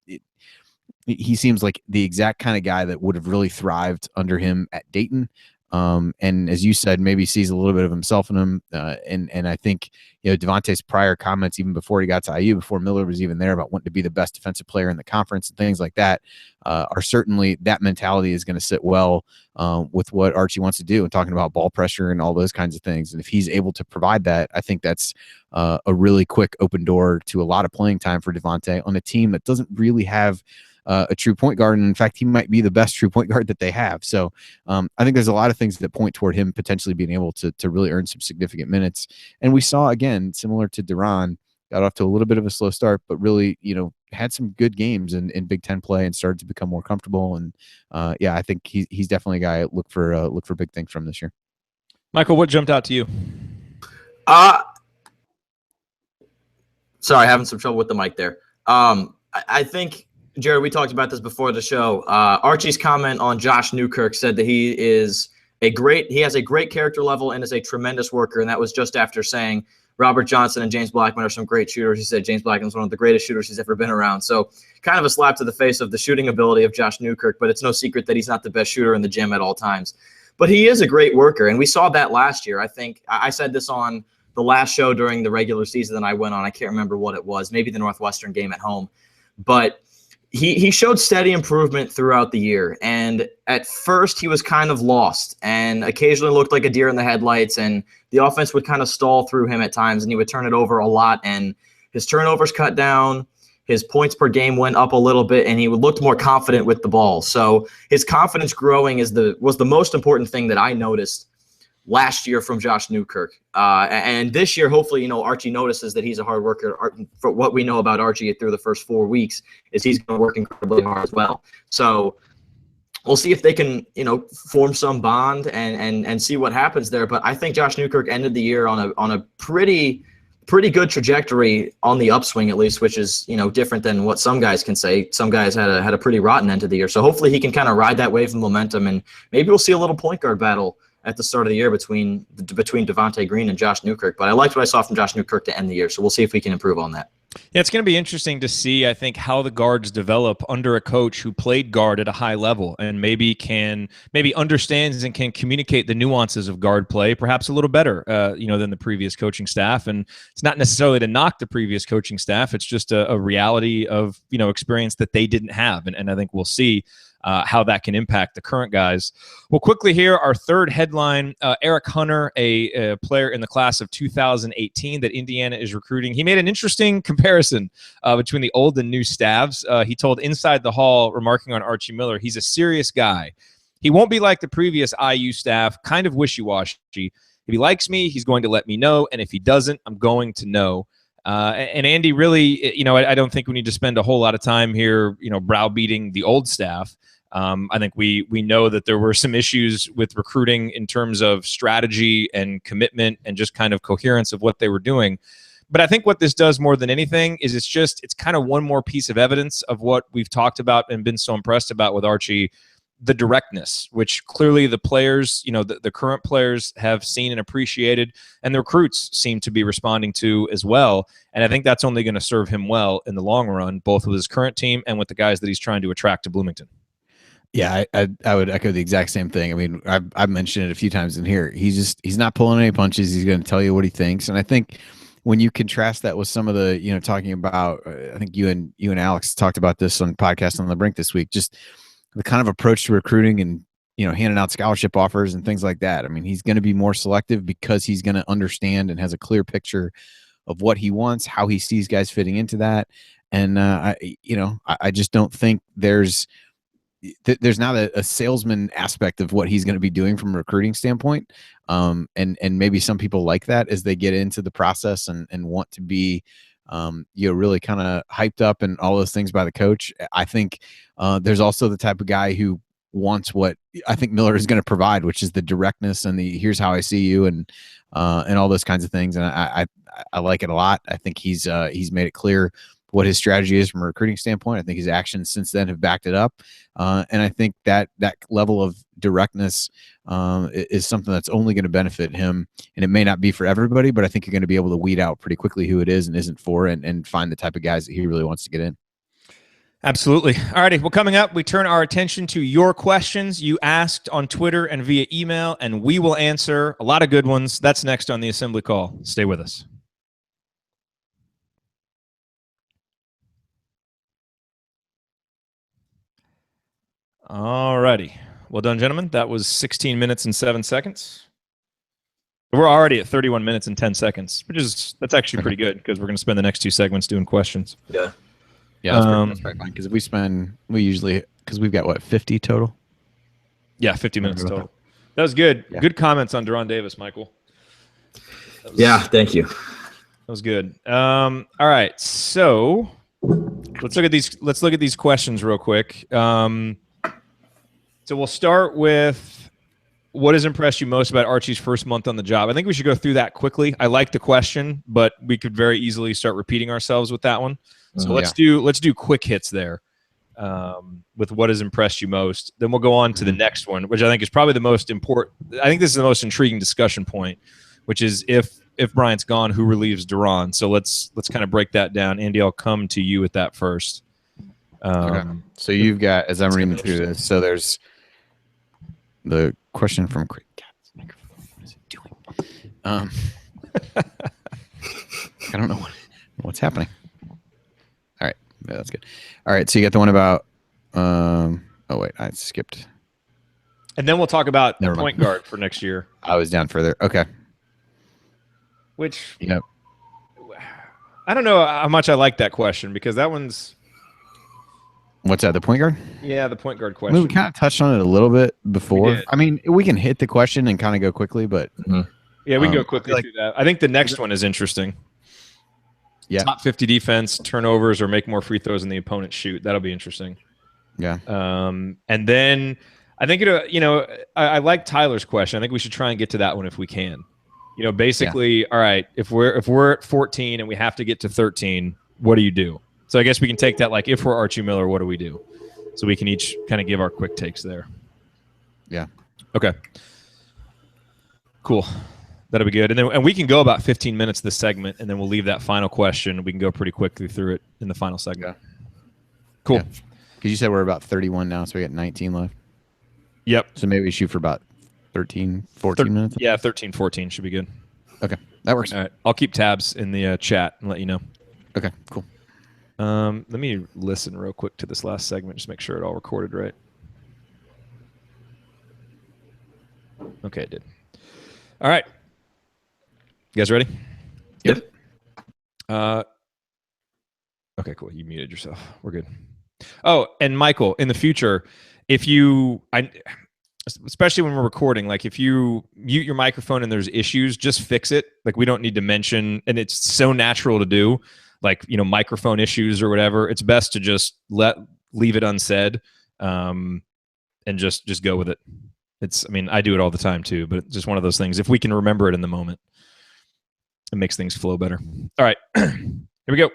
He seems like the exact kind of guy that would have really thrived under him at Dayton. And as you said, maybe sees a little bit of himself in him. And I think, Devontae's prior comments, even before he got to IU, before Miller was even there, about wanting to be the best defensive player in the conference and things like that, are certainly, that mentality is going to sit well with what Archie wants to do, and talking about ball pressure and all those kinds of things. And if he's able to provide that, I think that's a really quick open door to a lot of playing time for Devontae on a team that doesn't really have a true point guard. And in fact, he might be the best true point guard that they have. So I think there's a lot of things that point toward him potentially being able to really earn some significant minutes. And we saw, again, similar to Duran, got off to a little bit of a slow start, but really, had some good games in Big Ten play and started to become more comfortable. And I think he's definitely a guy I look for big things from this year. Michael, what jumped out to you? Sorry, having some trouble with the mic there. I think, Jared, we talked about this before the show. Archie's comment on Josh Newkirk said that he has a great character level and is a tremendous worker. And that was just after saying Robert Johnson and James Blackman are some great shooters. He said James Blackman is one of the greatest shooters he's ever been around. So kind of a slap to the face of the shooting ability of Josh Newkirk, but it's no secret that he's not the best shooter in the gym at all times. But he is a great worker, and we saw that last year. I think I said this on the last show during the regular season that I went on. I can't remember what it was, maybe the Northwestern game at home. But he showed steady improvement throughout the year. And at first he was kind of lost and occasionally looked like a deer in the headlights, and the offense would kind of stall through him at times, and he would turn it over a lot, and his turnovers cut down, his points per game went up a little bit, and he looked more confident with the ball. So his confidence growing was the most important thing that I noticed last year from Josh Newkirk. And this year, hopefully, Archie notices that he's a hard worker. For what we know about Archie through the first 4 weeks is he's going to work incredibly hard as well. So we'll see if they can, form some bond and see what happens there. But I think Josh Newkirk ended the year on a pretty good trajectory on the upswing, at least, which is, different than what some guys can say. Some guys had a pretty rotten end of the year. So hopefully he can kind of ride that wave of momentum, and maybe we'll see a little point guard battle at the start of the year between Devontae Green and Josh Newkirk. But I liked what I saw from Josh Newkirk to end the year, so we'll see if we can improve on that. Yeah, it's going to be interesting to see, I think, how the guards develop under a coach who played guard at a high level and maybe understands and can communicate the nuances of guard play perhaps a little better, than the previous coaching staff. And it's not necessarily to knock the previous coaching staff. It's just a reality of, experience that they didn't have. And I think we'll see how that can impact the current guys. Well, quickly here, our third headline, Eric Hunter, a player in the class of 2018 that Indiana is recruiting. He made an interesting comparison between the old and new staffs. He told Inside the Hall, remarking on Archie Miller, he's a serious guy. He won't be like the previous IU staff, kind of wishy-washy. If he likes me, he's going to let me know, and if he doesn't, I'm going to know. And Andy, really, I don't think we need to spend a whole lot of time here, browbeating the old staff. I think we know that there were some issues with recruiting in terms of strategy and commitment and just kind of coherence of what they were doing. But I think what this does more than anything is it's kind of one more piece of evidence of what we've talked about and been so impressed about with Archie, the directness, which clearly the players, the current players have seen and appreciated, and the recruits seem to be responding to as well. And I think that's only going to serve him well in the long run, both with his current team and with the guys that he's trying to attract to Bloomington. Yeah, I would echo the exact same thing. I mean, I've mentioned it a few times in here. He's not pulling any punches. He's going to tell you what he thinks. And I think when you contrast that with some of the, talking about, I think you and Alex talked about this on podcast on the Brink this week, just the kind of approach to recruiting and, handing out scholarship offers and things like that. I mean, he's going to be more selective because he's going to understand and has a clear picture of what he wants, how he sees guys fitting into that. And, I just don't think there's not a salesman aspect of what he's going to be doing from a recruiting standpoint. And maybe some people like that as they get into the process and want to be, really kind of hyped up and all those things by the coach. I think there's also the type of guy who wants what I think Miller is going to provide, which is the directness and the here's how I see you and all those kinds of things. And I like it a lot. I think he's made it clear what his strategy is from a recruiting standpoint. I think his actions since then have backed it up. And I think that level of directness is something that's only going to benefit him. And it may not be for everybody, but I think you're going to be able to weed out pretty quickly who it is and isn't for, and find the type of guys that he really wants to get in. Absolutely. All righty. Well, coming up, we turn our attention to your questions you asked on Twitter and via email, and we will answer a lot of good ones. That's next on the Assembly Call. Stay with us. All righty. Well done, gentlemen. That was 16 minutes and 7 seconds. We're already at 31 minutes and 10 seconds, that's actually pretty good because we're going to spend the next 2 segments doing questions. Yeah. Yeah, that's probably fine. Because because we've got, what, 50 total? Yeah, 50 minutes total. That was good. Yeah. Good comments on Deron Davis, Michael. Thank you. That was good. All right, so let's look at these questions real quick. So we'll start with what has impressed you most about Archie's first month on the job. I think we should go through that quickly. I like the question, but we could very easily start repeating ourselves with that one. So let's do quick hits there with what has impressed you most. Then we'll go on to the next one, which I think is probably the most important. I think this is the most intriguing discussion point, which is if Bryant's gone, who relieves Deron? So let's kind of break that down. Andy, I'll come to you with that first. Okay. So you've got, as I'm reading through this, so there's the question from Craig. God, this microphone, what is it doing? I don't know what's happening. All right, yeah, that's good. All right, so you got the one about. Oh wait, I skipped. And then we'll talk about the point guard for next year. I was down further. Okay. Which, yep. I don't know how much I like that question because that one's. What's that? The point guard? Yeah, the point guard question. I mean, we kind of touched on it a little bit before. I mean, we can hit the question and kind of go quickly, but yeah, we can go quickly through that. I think the next one is interesting. Yeah, top 50 defense, turnovers, or make more free throws than the opponent shoot. That'll be interesting. Yeah. And then I think I like Tyler's question. I think we should try and get to that one if we can. Basically, all right, if we're at 14 and we have to get to 13, what do you do? So I guess we can take that like if we're Archie Miller, what do we do? So we can each kind of give our quick takes there. Yeah. Okay. Cool. That'll be good. And we can go about 15 minutes this segment, and then we'll leave that final question. We can go pretty quickly through it in the final segment. Yeah. Cool. Because you said we're about 31 now, so we got 19 left. Yep. So maybe we shoot for about 13, 14 minutes? Yeah, 13, 14 should be good. Okay. That works. All right. I'll keep tabs in the chat and let you know. Okay, cool. Let me listen real quick to this last segment, just make sure it all recorded right. Okay, it did. All right. You guys ready? Yep. Okay, cool. You muted yourself. We're good. Oh, and Michael, in the future, especially when we're recording, like if you mute your microphone and there's issues, just fix it. Like we don't need to mention, and it's so natural to do, like, microphone issues or whatever. It's best to just leave it unsaid, and just go with it. I do it all the time too, but it's just one of those things. If we can remember it in the moment, it makes things flow better. All right, here we go.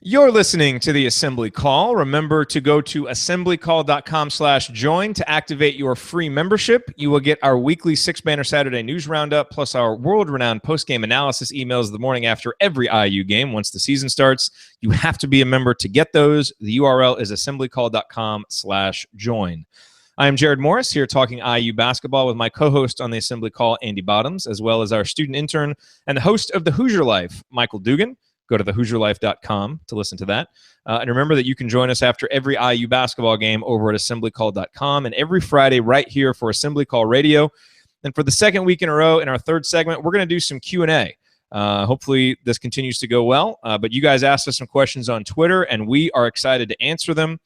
You're listening to the Assembly Call. Remember to go to assemblycall.com/join to activate your free membership. You will get our weekly 6-banner Saturday news roundup, plus our world-renowned post-game analysis emails the morning after every IU game once the season starts. You have to be a member to get those. The URL is assemblycall.com/join. I am Jared Morris, here talking IU basketball with my co-host on the Assembly Call, Andy Bottoms, as well as our student intern and the host of The Hoosier Life, Michael Dugan. Go to thehoosierlife.com to listen to that. And remember that you can join us after every IU basketball game over at assemblycall.com and every Friday right here for Assembly Call Radio. And for the second week in a row, in our third segment, we're going to do some Q&A. Hopefully this continues to go well. But you guys asked us some questions on Twitter, and we are excited to answer them.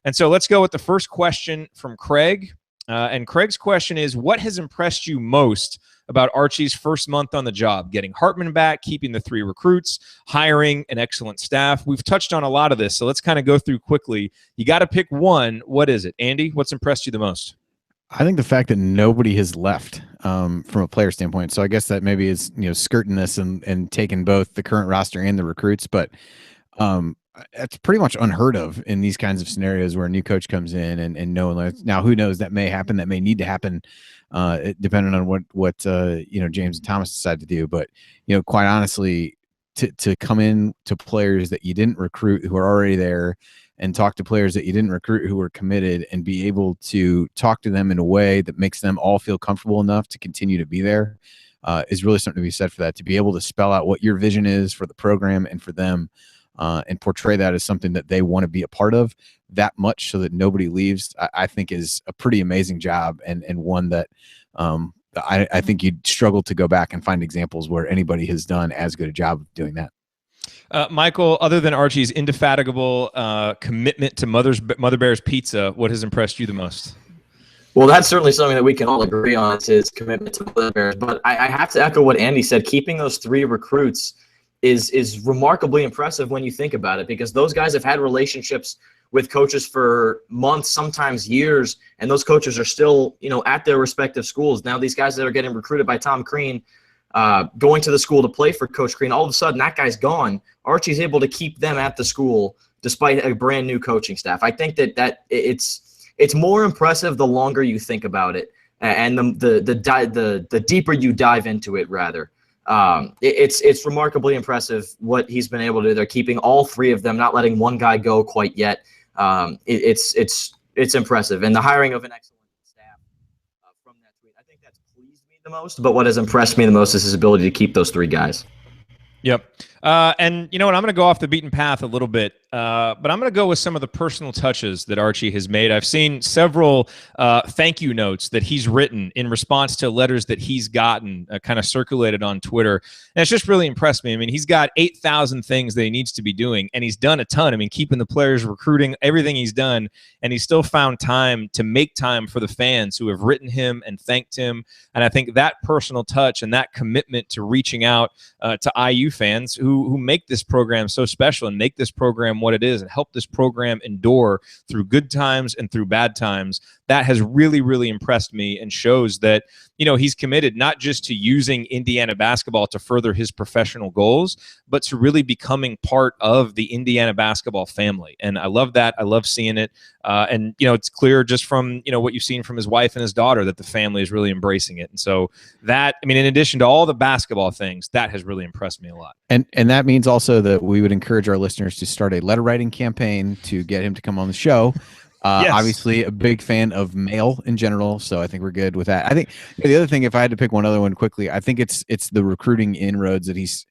And so let's go with the first question from Craig. And Craig's question is, what has impressed you most about Archie's first month on the job? Getting Hartman back, keeping the 3 recruits, hiring an excellent staff. We've touched on a lot of this, so let's kind of go through quickly. You got to pick one. What is it? Andy, what's impressed you the most? I think the fact that nobody has left from a player standpoint. So I guess that maybe is, skirting this and taking both the current roster and the recruits, but it's pretty much unheard of in these kinds of scenarios where a new coach comes in and no one left. Now, who knows, that may happen, that may need to happen, depending on what James and Thomas decide to do. But, quite honestly, to come in to players that you didn't recruit who are already there and talk to players that you didn't recruit who were committed and be able to talk to them in a way that makes them all feel comfortable enough to continue to be there is really something to be said for that. To be able to spell out what your vision is for the program and for them, and portray that as something that they want to be a part of that much so that nobody leaves, I think is a pretty amazing job, and one that I think you'd struggle to go back and find examples where anybody has done as good a job of doing that. Michael, other than Archie's indefatigable commitment to Mother Bear's Pizza, what has impressed you the most? Well, that's certainly something that we can all agree on, is his commitment to Mother Bears. But I have to echo what Andy said. Keeping those 3 recruits is remarkably impressive when you think about it, because those guys have had relationships with coaches for months, sometimes years, and those coaches are still, at their respective schools. Now, these guys that are getting recruited by Tom Crean, going to the school to play for Coach Crean, all of a sudden that guy's gone. Archie's able to keep them at the school despite a brand new coaching staff. I think that it's more impressive the longer you think about it, and the deeper you dive into it, rather. It's remarkably impressive what he's been able to do. They're keeping all 3 of them, not letting one guy go quite yet. It's impressive, and the hiring of an excellent staff from that tweet, I think that's pleased me the most. But what has impressed me the most is his ability to keep those 3 guys. Yep. And you know what? I'm going to go off the beaten path a little bit, but I'm going to go with some of the personal touches that Archie has made. I've seen several thank you notes that he's written in response to letters that he's gotten kind of circulated on Twitter. And it's just really impressed me. I mean, he's got 8,000 things that he needs to be doing, and he's done a ton. I mean, keeping the players, recruiting, everything he's done, and he's still found time to make time for the fans who have written him and thanked him. And I think that personal touch and that commitment to reaching out to IU fans who make this program so special and make this program what it is and help this program endure through good times and through bad times, that has really, really impressed me and shows that, he's committed not just to using Indiana basketball to further his professional goals, but to really becoming part of the Indiana basketball family. And I love that. I love seeing it. And, it's clear just from, what you've seen from his wife and his daughter that the family is really embracing it. And so that, in addition to all the basketball things, that has really impressed me a lot. And that means also that we would encourage our listeners to start a letter writing campaign to get him to come on the show. Yes. Obviously a big fan of mail in general, so I think we're good with that. I think the other thing, if I had to pick one other one quickly, I think it's the recruiting inroads that he's,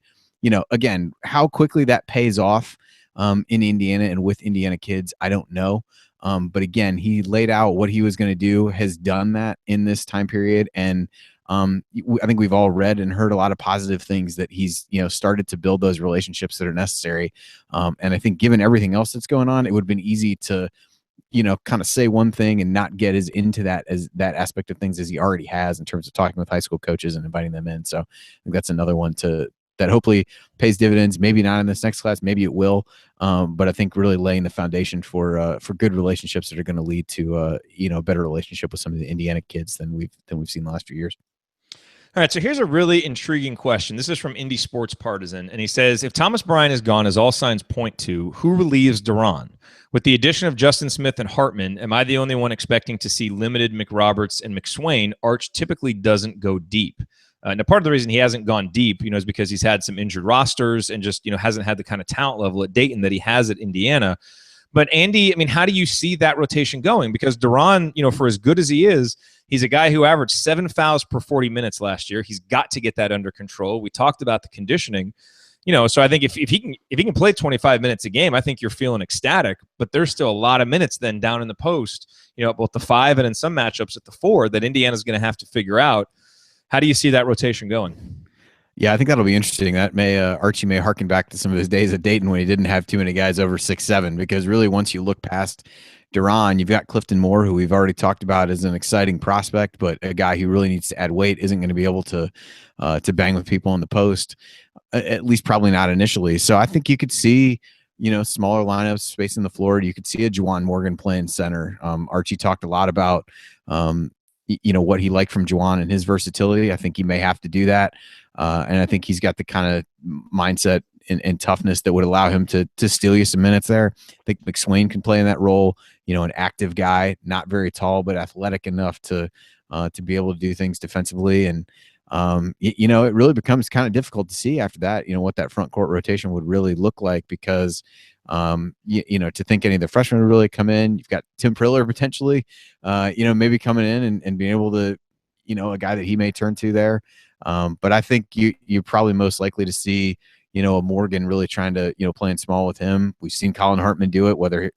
again, how quickly that pays off in Indiana and with Indiana kids, I don't know. But again, he laid out what he was going to do, has done that in this time period, and I think we've all read and heard a lot of positive things that he's, started to build those relationships that are necessary. And I think given everything else that's going on, it would have been easy to, kind of say one thing and not get as into that aspect of things as he already has in terms of talking with high school coaches and inviting them in. So I think that's another one that hopefully pays dividends. Maybe not in this next class, maybe it will. But I think really laying the foundation for good relationships that are going to lead to a better relationship with some of the Indiana kids than we've seen the last few years. All right, so here's a really intriguing question. This is from Indy Sports Partisan, and he says, if Thomas Bryant is gone, as all signs point to, who relieves Duran? With the addition of Justin Smith and Hartman, am I the only one expecting to see limited McRoberts and McSwain? Arch typically doesn't go deep. Now, part of the reason he hasn't gone deep, is because he's had some injured rosters and just, hasn't had the kind of talent level at Dayton that he has at Indiana. But Andy, how do you see that rotation going? Because Duran, for as good as he is, he's a guy who averaged 7 fouls per 40 minutes last year. He's got to get that under control. We talked about the conditioning, so I think if he can play 25 minutes a game, I think you're feeling ecstatic. But there's still a lot of minutes then down in the post, both the 5 and in some matchups at the 4 that Indiana's going to have to figure out. How do you see that rotation going? Yeah, I think that'll be interesting. That Archie may harken back to some of his days at Dayton when he didn't have too many guys over 6'7", because really once you look past Duran, you've got Clifton Moore, who we've already talked about as an exciting prospect, but a guy who really needs to add weight, isn't going to be able to bang with people in the post, at least probably not initially. So I think you could see, smaller lineups, spacing the floor. You could see a Juwan Morgan playing center. Archie talked a lot about, what he liked from Juwan and his versatility. I think he may have to do that. And I think he's got the kind of mindset and toughness that would allow him to steal you some minutes there. I think McSwain can play in that role, an active guy, not very tall, but athletic enough to be able to do things defensively. And, it really becomes kind of difficult to see after that, what that front court rotation would really look like, because, to think any of the freshmen would really come in. You've got Tim Priller potentially, maybe coming in and being able to, a guy that he may turn to there. But I think you're probably most likely to see, a Morgan really trying to, playing small with him. We've seen Colin Hartman do it. Whether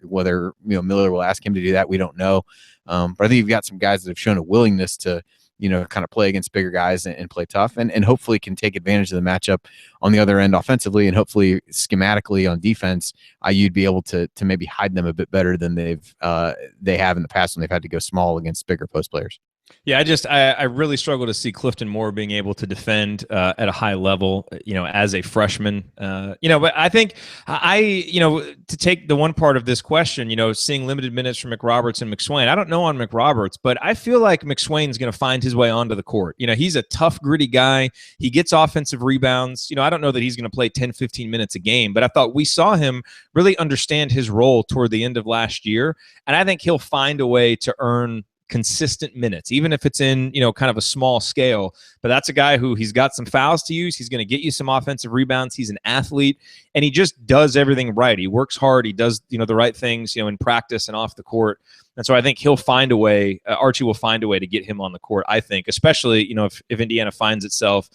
Miller will ask him to do that, we don't know. But I think you've got some guys that have shown a willingness to, kind of play against bigger guys and play tough, and hopefully can take advantage of the matchup on the other end offensively, and hopefully schematically on defense, you'd be able to maybe hide them a bit better than they have in the past when they've had to go small against bigger post players. Yeah, I really struggle to see Clifton Moore being able to defend at a high level, as a freshman. But I think to take the one part of this question, seeing limited minutes from McRoberts and McSwain. I don't know on McRoberts, but I feel like McSwain's going to find his way onto the court. He's a tough, gritty guy. He gets offensive rebounds. I don't know that he's going to play 10, 15 minutes a game, but I thought we saw him really understand his role toward the end of last year. And I think he'll find a way to earn consistent minutes, even if it's in, kind of a small scale. But that's a guy who he's got some fouls to use. He's going to get you some offensive rebounds. He's an athlete, and he just does everything right. He works hard. He does, the right things, in practice and off the court. And so I think he'll find a way, Archie will find a way to get him on the court, I think, especially, if Indiana finds itself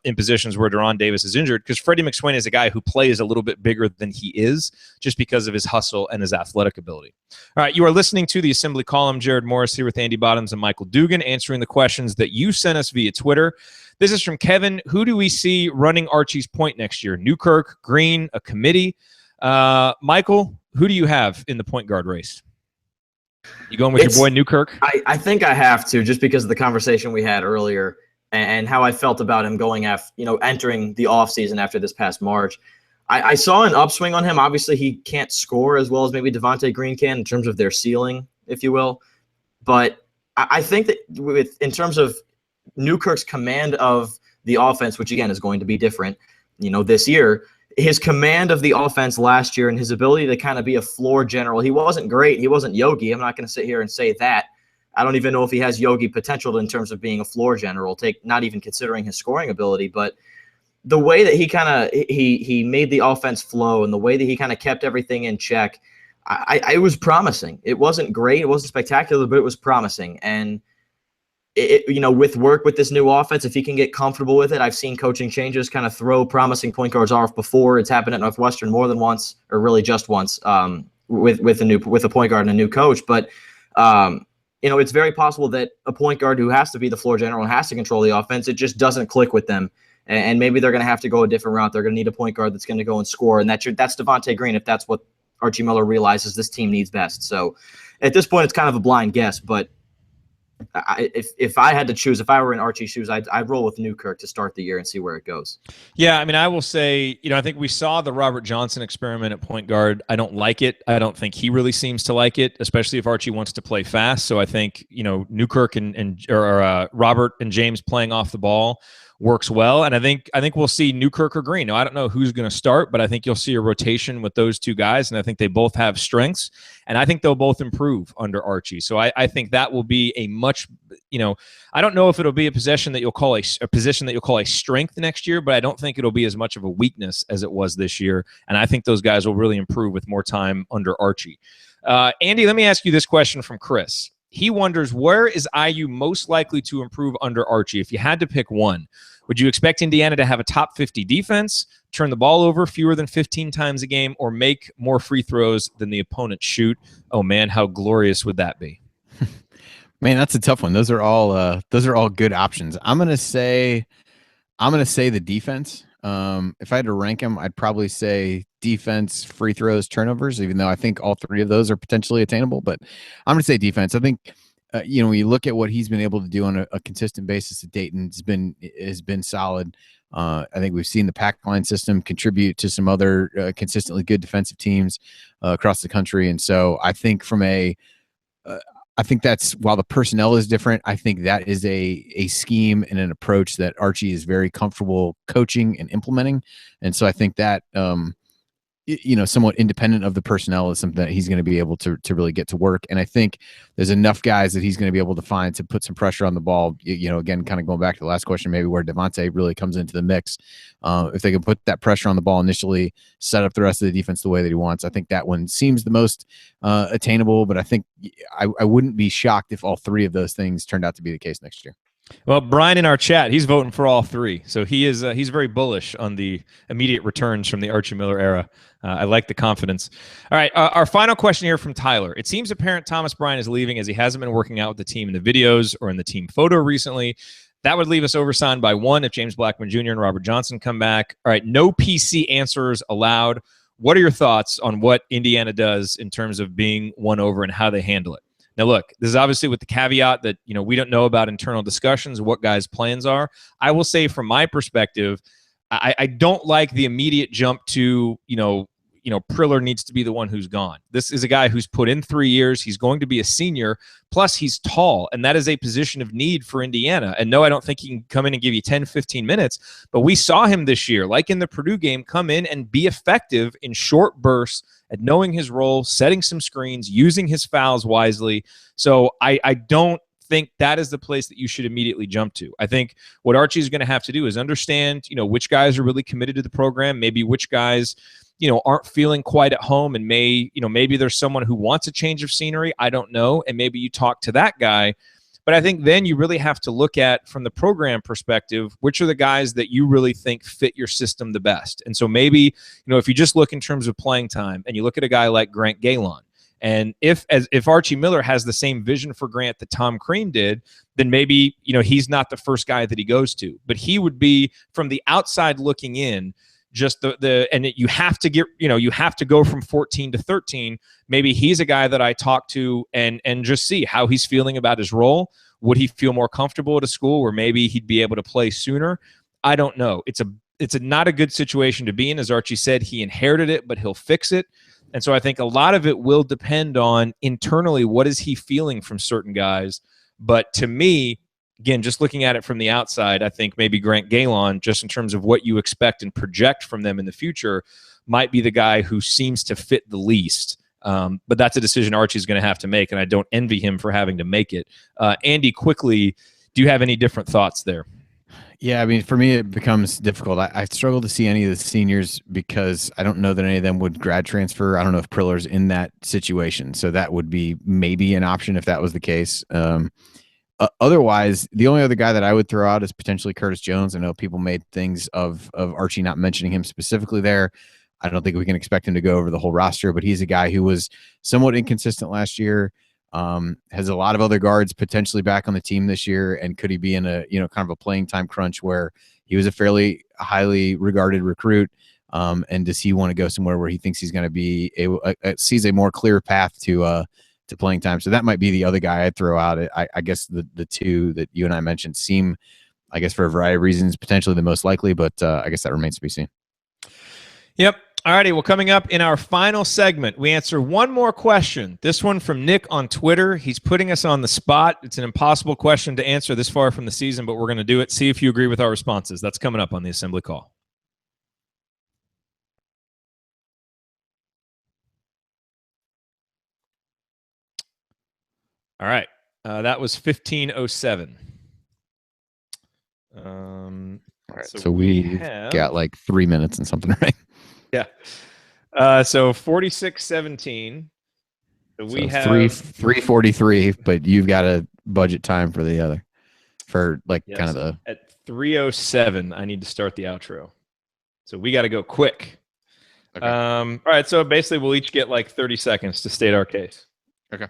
in positions where Deron Davis is injured, because Freddie McSwain is a guy who plays a little bit bigger than he is, just because of his hustle and his athletic ability. All right, you are listening to the Assembly Column. Jared Morris here with Andy Bottoms and Michael Dugan, answering the questions that you sent us via Twitter. This is from Kevin. Who do we see running Archie's point next year? Newkirk, Green, a committee? Michael, who do you have in the point guard race? You going with your boy Newkirk? I think I have to, just because of the conversation we had earlier and how I felt about him going entering the offseason after this past March. I saw an upswing on him. Obviously, he can't score as well as maybe Devontae Green can in terms of their ceiling, if you will. But I think that in terms of Newkirk's command of the offense, which again is going to be different, this year, his command of the offense last year and his ability to kind of be a floor general. He wasn't great. He wasn't Yogi. I'm not going to sit here and say that. I don't even know if he has Yogi potential in terms of being a floor general, not even considering his scoring ability. But the way that he made the offense flow and the way that he kind of kept everything in check, it was promising. It wasn't great. It wasn't spectacular, but it was promising. And with work with this new offense, if he can get comfortable with it, I've seen coaching changes kind of throw promising point guards off before. It's happened at Northwestern more than once, or really just once, with a point guard and a new coach. But it's very possible that a point guard who has to be the floor general and has to control the offense, it just doesn't click with them. And maybe they're going to have to go a different route. They're going to need a point guard that's going to go and score. And that's Devontae Green, if that's what Archie Miller realizes this team needs best. So at this point, it's kind of a blind guess. But if I had to choose, if I were in Archie's shoes, I'd roll with Newkirk to start the year and see where it goes. Yeah, I mean, I will say, I think we saw the Robert Johnson experiment at point guard. I don't like it. I don't think he really seems to like it, especially if Archie wants to play fast. So I think, Newkirk or Robert and James playing off the ball works well. And I think we'll see Newkirk or Green. Now, I don't know who's going to start, but I think you'll see a rotation with those two guys. And I think they both have strengths, and I think they'll both improve under Archie. So I think that will be a much, I don't know if it'll be a position that you'll call a strength next year, but I don't think it'll be as much of a weakness as it was this year. And I think those guys will really improve with more time under Archie. Andy, let me ask you this question from Chris. He wonders, where is IU most likely to improve under Archie? If you had to pick one, would you expect Indiana to have a top 50 defense, turn the ball over fewer than 15 times a game, or make more free throws than the opponent shoot? Oh man, how glorious would that be? Man, that's a tough one. Those are all good options. I'm gonna say the defense. If I had to rank them, I'd probably say defense, free throws, turnovers, even though I think all three of those are potentially attainable. But I'm going to say defense. I think, when you look at what he's been able to do on a consistent basis at Dayton, has been solid. I think we've seen the pack line system contribute to some other consistently good defensive teams across the country. And so I think I think that's, while the personnel is different, I think that is a scheme and an approach that Archie is very comfortable coaching and implementing. And so I think that, somewhat independent of the personnel is something that he's going to be able to really get to work. And I think there's enough guys that he's going to be able to find to put some pressure on the ball. Again, kind of going back to the last question, maybe where Devontae really comes into the mix. If they can put that pressure on the ball initially, set up the rest of the defense the way that he wants, I think that one seems the most attainable. But I think I wouldn't be shocked if all three of those things turned out to be the case next year. Well, Brian in our chat, he's voting for all three. So he's very bullish on the immediate returns from the Archie Miller era. I like the confidence. All right, our final question here from Tyler. It seems apparent Thomas Bryant is leaving as he hasn't been working out with the team in the videos or in the team photo recently. That would leave us oversigned by one if James Blackman Jr. and Robert Johnson come back. All right, no PC answers allowed. What are your thoughts on what Indiana does in terms of being won over and how they handle it? Now, look, this is obviously with the caveat that, we don't know about internal discussions, what guys' plans are. I will say from my perspective, I don't like the immediate jump to, Priller needs to be the one who's gone. This is a guy who's put in 3 years. He's going to be a senior. Plus, he's tall, and that is a position of need for Indiana. And no, I don't think he can come in and give you 10, 15 minutes, but we saw him this year, like in the Purdue game, come in and be effective in short bursts at knowing his role, setting some screens, using his fouls wisely. So I don't think that is the place that you should immediately jump to. I think what Archie is going to have to do is understand, which guys are really committed to the program, maybe which guys, aren't feeling quite at home, and maybe there's someone who wants a change of scenery. I don't know. And maybe you talk to that guy. But I think then you really have to look at, from the program perspective, which are the guys that you really think fit your system the best. And so maybe, if you just look in terms of playing time and you look at a guy like Grant Galen, and if Archie Miller has the same vision for Grant that Tom Crean did, then maybe, he's not the first guy that he goes to. But he would be, from the outside looking in, just you have to go from 14 to 13. Maybe he's a guy that I talk to and just see how he's feeling about his role. Would he feel more comfortable at a school where maybe he'd be able to play sooner? I don't know. It's not a good situation to be in. As Archie said, he inherited it, but he'll fix it. And so I think a lot of it will depend on internally, what is he feeling from certain guys. But to me, again, just looking at it from the outside, I think maybe Grant Galen, just in terms of what you expect and project from them in the future, might be the guy who seems to fit the least. But that's a decision Archie's going to have to make, and I don't envy him for having to make it. Andy, quickly, do you have any different thoughts there? Yeah, I mean, for me, it becomes difficult. I struggle to see any of the seniors because I don't know that any of them would grad transfer. I don't know if Priller's in that situation. So that would be maybe an option if that was the case. Otherwise, the only other guy that I would throw out is potentially Curtis Jones. I know people made things of Archie not mentioning him specifically there. I don't think we can expect him to go over the whole roster, but he's a guy who was somewhat inconsistent last year. Has a lot of other guards potentially back on the team this year, and could he be in a kind of a playing time crunch where he was a fairly highly regarded recruit, and does he want to go somewhere where he thinks he's going to be sees a more clear path to playing time? So that might be the other guy I'd throw out. I guess the two that you and I mentioned seem, I guess, for a variety of reasons, potentially the most likely, but I guess that remains to be seen. Yep. All righty. Well, coming up in our final segment, we answer one more question. This one from Nick on Twitter. He's putting us on the spot. It's an impossible question to answer this far from the season, but we're going to do it. See if you agree with our responses. That's coming up on the Assembly Call. All right. That was 1507. All right. So we got like 3 minutes and something, right? Yeah. So 4617. So we have 343, but you've got a budget time for the other, for like kind of the at 307. I need to start the outro, so we got to go quick. Okay. All right. So basically, we'll each get like 30 seconds to state our case. Okay.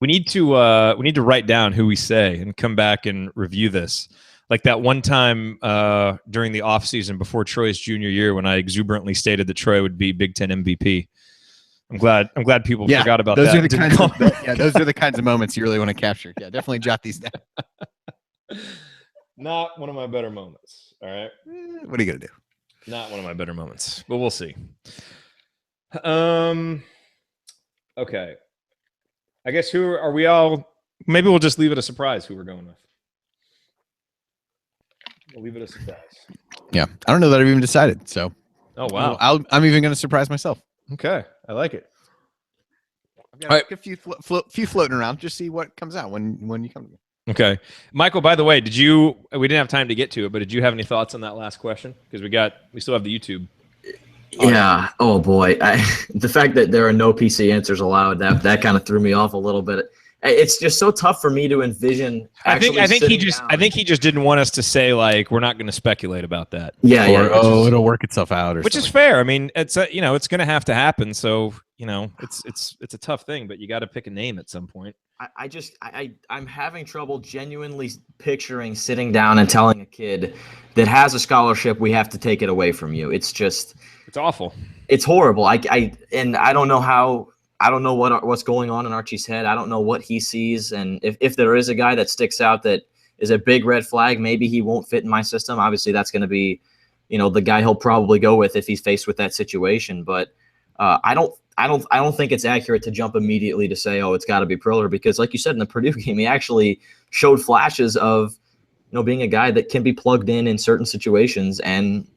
We need to write down who we say and come back and review this. Like that one time during the offseason before Troy's junior year when I exuberantly stated that Troy would be Big Ten MVP. I'm glad people forgot about those that. Are the those are the kinds of moments you really want to capture. Yeah, definitely jot these down. Not one of my better moments. All right. What are you going to do? Not one of my better moments, but we'll see. Okay. I guess who are we all? Maybe we'll just leave it a surprise who we're going with. We'll leave it a surprise. Yeah. I don't know that I've even decided. So. Oh, wow. I'm even going to surprise myself. Okay. I like it. I've got a few floating around. Just see what comes out when you come to me. Okay. Michael, by the way, we didn't have time to get to it, but did you have any thoughts on that last question? Because we still have the YouTube. Yeah. Oh boy. The fact that there are no PC answers allowed, that kind of threw me off a little bit. It's just so tough for me to envision. I think he just didn't want us to say like we're not going to speculate about that. Yeah. It'll work itself out, which is fair. I mean, it's it's going to have to happen. So it's a tough thing, but you got to pick a name at some point. I'm having trouble genuinely picturing sitting down and telling a kid that has a scholarship, we have to take it away from you. It's awful. It's horrible. I don't know what's going on in Archie's head. I don't know what he sees. And if there is a guy that sticks out that is a big red flag, maybe he won't fit in my system. Obviously that's going to be, the guy he'll probably go with if he's faced with that situation. But I don't think it's accurate to jump immediately to say, oh, it's got to be Priller, because like you said in the Purdue game, he actually showed flashes of, being a guy that can be plugged in certain situations and,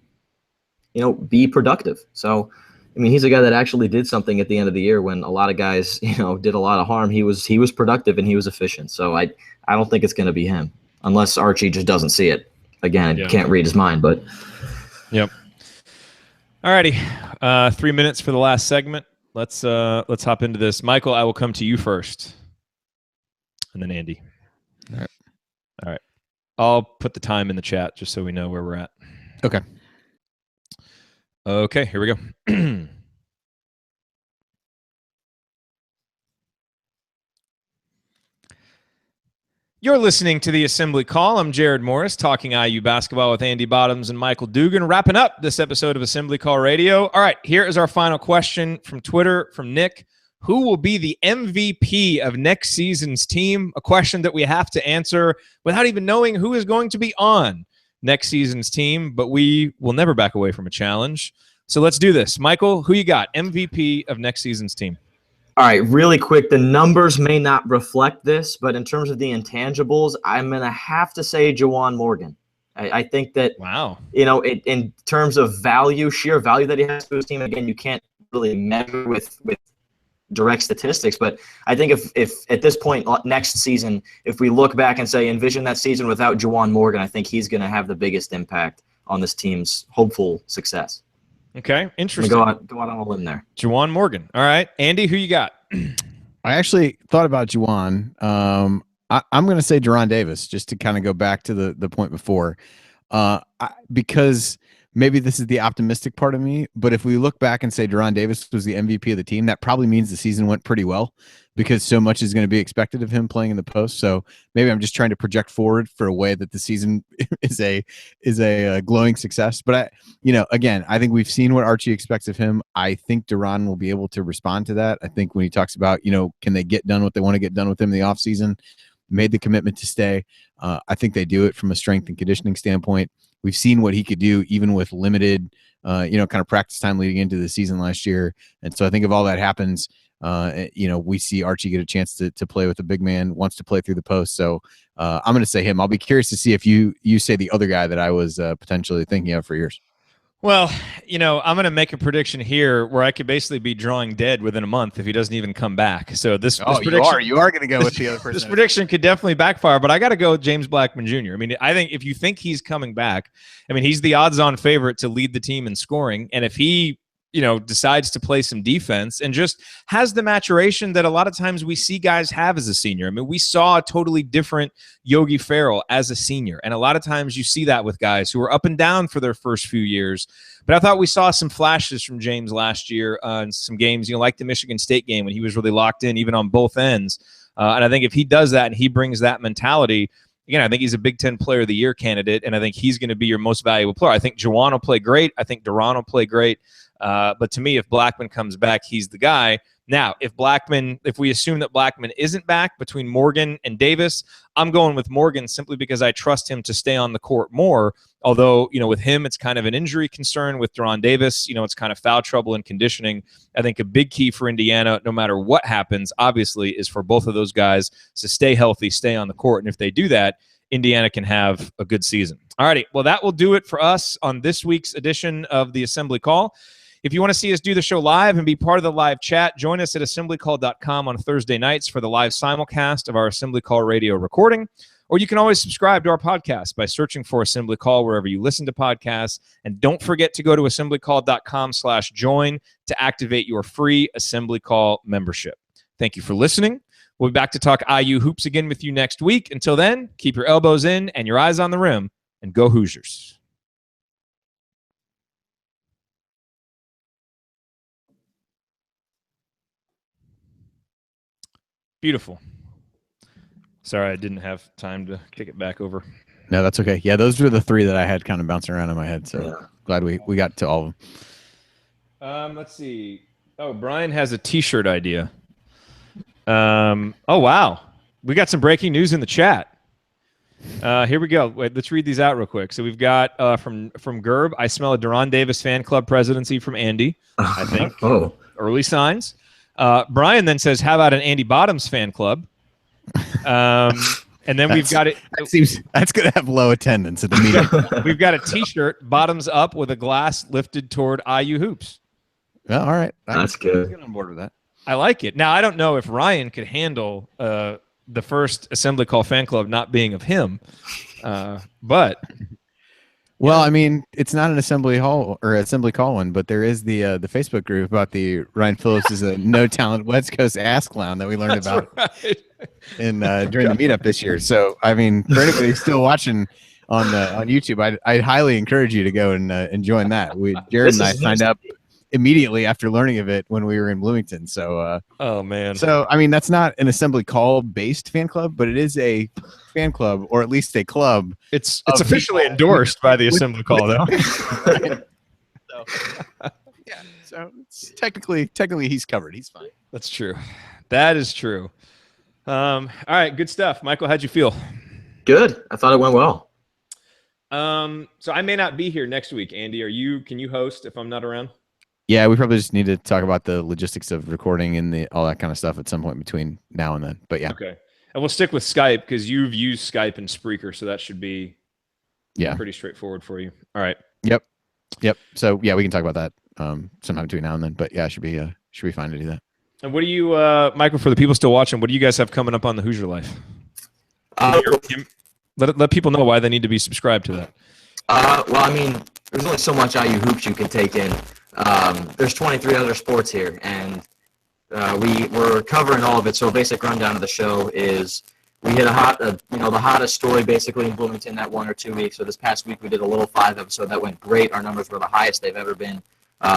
be productive. So, I mean, he's a guy that actually did something at the end of the year when a lot of guys, did a lot of harm. He was productive and he was efficient. So I don't think it's going to be him unless Archie just doesn't see it. Again, can't read his mind, but. Yep. All righty. 3 minutes for the last segment. Let's hop into this. Michael, I will come to you first. And then Andy. All right. I'll put the time in the chat just so we know where we're at. Okay. Okay, here we go. You're listening to the Assembly Call. I'm Jared Morris, talking IU basketball with Andy Bottoms and Michael Dugan, wrapping up this episode of Assembly Call Radio. All right, here is our final question from Twitter from Nick. Who will be the MVP of next season's team? A question that we have to answer without even knowing who is going to be on next season's team, but we will never back away from a challenge. So let's do this. Michael, who you got? MVP of next season's team. All right, really quick. The numbers may not reflect this, but in terms of the intangibles, I'm going to have to say Juwan Morgan. I think that, wow, in terms of value, sheer value that he has to his team, again, you can't really measure with direct statistics, but I think if at this point next season, if we look back and say envision that season without Juwan Morgan, I think he's going to have the biggest impact on this team's hopeful success. Okay, interesting. Go out on a limb there. Juwan Morgan. All right, Andy, who you got? I actually thought about Juwan. I'm going to say Deron Davis, just to kind of go back to the point before, because maybe this is the optimistic part of me, but if we look back and say Deron Davis was the MVP of the team, that probably means the season went pretty well, because so much is going to be expected of him playing in the post. So maybe I'm just trying to project forward for a way that the season is a glowing success. But again, I think we've seen what Archie expects of him. I think Deron will be able to respond to that. I think when he talks about, can they get done what they want to get done with him in the offseason, made the commitment to stay. I think they do it from a strength and conditioning standpoint. We've seen what he could do even with limited, kind of practice time leading into the season last year. And so I think if all that happens, we see Archie get a chance to play with a big man, wants to play through the post. So I'm going to say him. I'll be curious to see if you say the other guy that I was potentially thinking of for years. Well, I'm going to make a prediction here where I could basically be drawing dead within a month if he doesn't even come back. So this prediction, you are going to go with the other person. This prediction could definitely backfire, but I got to go with James Blackman Jr. I mean, I think if you think he's coming back, he's the odds-on favorite to lead the team in scoring, and if he decides to play some defense and just has the maturation that a lot of times we see guys have as a senior. We saw a totally different Yogi Ferrell as a senior. And a lot of times you see that with guys who are up and down for their first few years. But I thought we saw some flashes from James last year in some games, like the Michigan State game when he was really locked in, even on both ends. And I think if he does that and he brings that mentality, again, I think he's a Big Ten Player of the Year candidate, and I think he's going to be your most valuable player. I think Juwan will play great. I think Duran will play great. But to me, if Blackman comes back, he's the guy. Now, if we assume that Blackman isn't back between Morgan and Davis, I'm going with Morgan simply because I trust him to stay on the court more. Although, with him, it's kind of an injury concern. With Duran Davis, it's kind of foul trouble and conditioning. I think a big key for Indiana, no matter what happens, obviously, is for both of those guys to stay healthy, stay on the court. And if they do that, Indiana can have a good season. All righty. Well, that will do it for us on this week's edition of the Assembly Call. If you want to see us do the show live and be part of the live chat, join us at assemblycall.com on Thursday nights for the live simulcast of our Assembly Call radio recording. Or you can always subscribe to our podcast by searching for Assembly Call wherever you listen to podcasts. And don't forget to go to assemblycall.com/join to activate your free Assembly Call membership. Thank you for listening. We'll be back to talk IU hoops again with you next week. Until then, keep your elbows in and your eyes on the rim, and go Hoosiers. Beautiful. Sorry, I didn't have time to kick it back over. No, that's okay. Yeah, those were the three that I had kind of bouncing around in my head. So glad we got to all of them. Let's see. Oh, Brian has a T-shirt idea. Oh, wow. We got some breaking news in the chat. Here we go. Wait, let's read these out real quick. So we've got from Gerb, I smell a Duran Davis fan club presidency from Andy, I think. Early signs. Brian then says, how about an Andy Bottoms fan club? And then we've got it. That's going to have low attendance at the meeting. We've got a T-shirt, bottoms up, with a glass lifted toward IU hoops. Well, all right. That's good. Get on board with that. I like it. Now, I don't know if Ryan could handle the first Assembly Call fan club not being of him, but... Well, I mean, it's not an assembly hall or assembly call one, but there is the Facebook group about the Ryan Phillips is a no talent West Coast ass clown that we learned about in during the meetup this year. So, I mean, for anybody who's still watching on YouTube, I'd highly encourage you to go and join that. Jared and I signed up immediately after learning of it when we were in Bloomington. So, oh man. So, I mean, that's not an assembly call based fan club, but it is a fan club, or at least a club. It's officially endorsed by the Assembly Call, though. So it's technically he's covered. He's fine. That's true. That is true. All right, good stuff. Michael, how'd you feel? Good. I thought it went well. So I may not be here next week, Andy. Can you host if I'm not around? Yeah, we probably just need to talk about the logistics of recording and all that kind of stuff at some point between now and then. But yeah. Okay. And we'll stick with Skype because you've used Skype and Spreaker, so that should be pretty straightforward for you. All right. Yep. So yeah, we can talk about that sometime between now and then. But yeah, should be fine to do that. And what do you, Michael, for the people still watching, what do you guys have coming up on the Hoosier Life? Let people know why they need to be subscribed to that. Well, I mean, there's only so much IU hoops you can take in. There's 23 other sports here, and we're covering all of it. So a basic rundown of the show is we hit the hottest story basically in Bloomington that 1 or 2 weeks. So this past week we did a Little 5 episode that went great. Our numbers were the highest they've ever been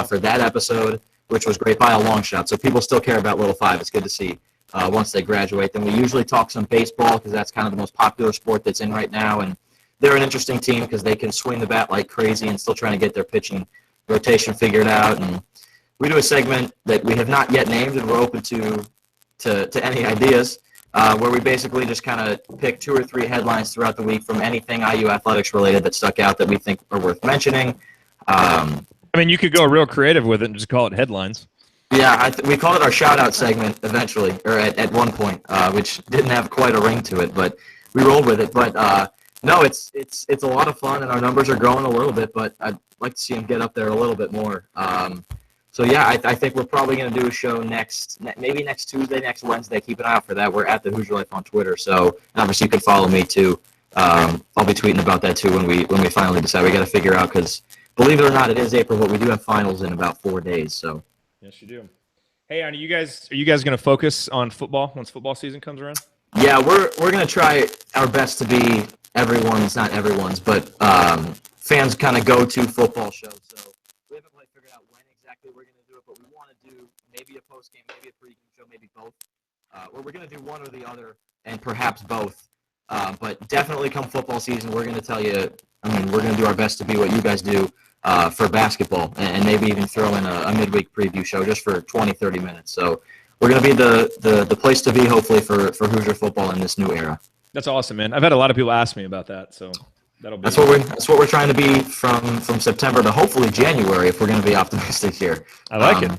for that episode, which was great by a long shot. So people still care about Little 5. It's good to see once they graduate. Then we usually talk some baseball because that's kind of the most popular sport that's in right now, and they're an interesting team because they can swing the bat like crazy and still trying to get their pitching rotation figured out. And we do a segment that we have not yet named, and we're open to any ideas, where we basically just kind of pick 2 or 3 headlines throughout the week from anything IU athletics related that stuck out that we think are worth mentioning. I mean, you could go real creative with it and just call it headlines. Yeah, we called it our shout-out segment eventually, or at one point, which didn't have quite a ring to it, but we rolled with it. But no, it's a lot of fun, and our numbers are growing a little bit, but I'd like to see them get up there a little bit more. So yeah, I think we're probably going to do a show maybe next Tuesday, next Wednesday. Keep an eye out for that. We're at the Hoosier Life on Twitter, so and obviously you can follow me too. I'll be tweeting about that too when we finally decide. We got to figure out because believe it or not, it is April, but we do have finals in about 4 days. So yes, you do. Hey, are you guys going to focus on football once football season comes around? Yeah, we're going to try our best to be not everyone's, but fans kind of go-to football show. So we haven't quite figured out when exactly we're going to do it, but we want to do maybe a post-game, maybe a pre-game show, maybe both. Or we're going to do one or the other, and perhaps both But definitely come football season, we're going to tell you, we're going to do our best to be what you guys do for basketball, and maybe even throw in a midweek preview show just for 20, 30 minutes. So we're going to be the place to be, hopefully, for Hoosier football in this new era. That's awesome, man. I've had a lot of people ask me about that, so that'll be. That's what we're trying to be from September to hopefully January, if we're going to be optimistic here. I like it.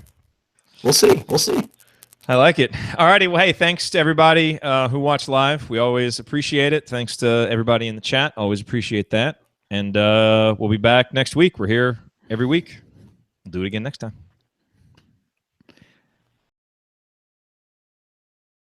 We'll see. We'll see. I like it. All righty. Well, hey, thanks to everybody who watched live. We always appreciate it. Thanks to everybody in the chat. Always appreciate that. And we'll be back next week. We're here every week. We'll do it again next time.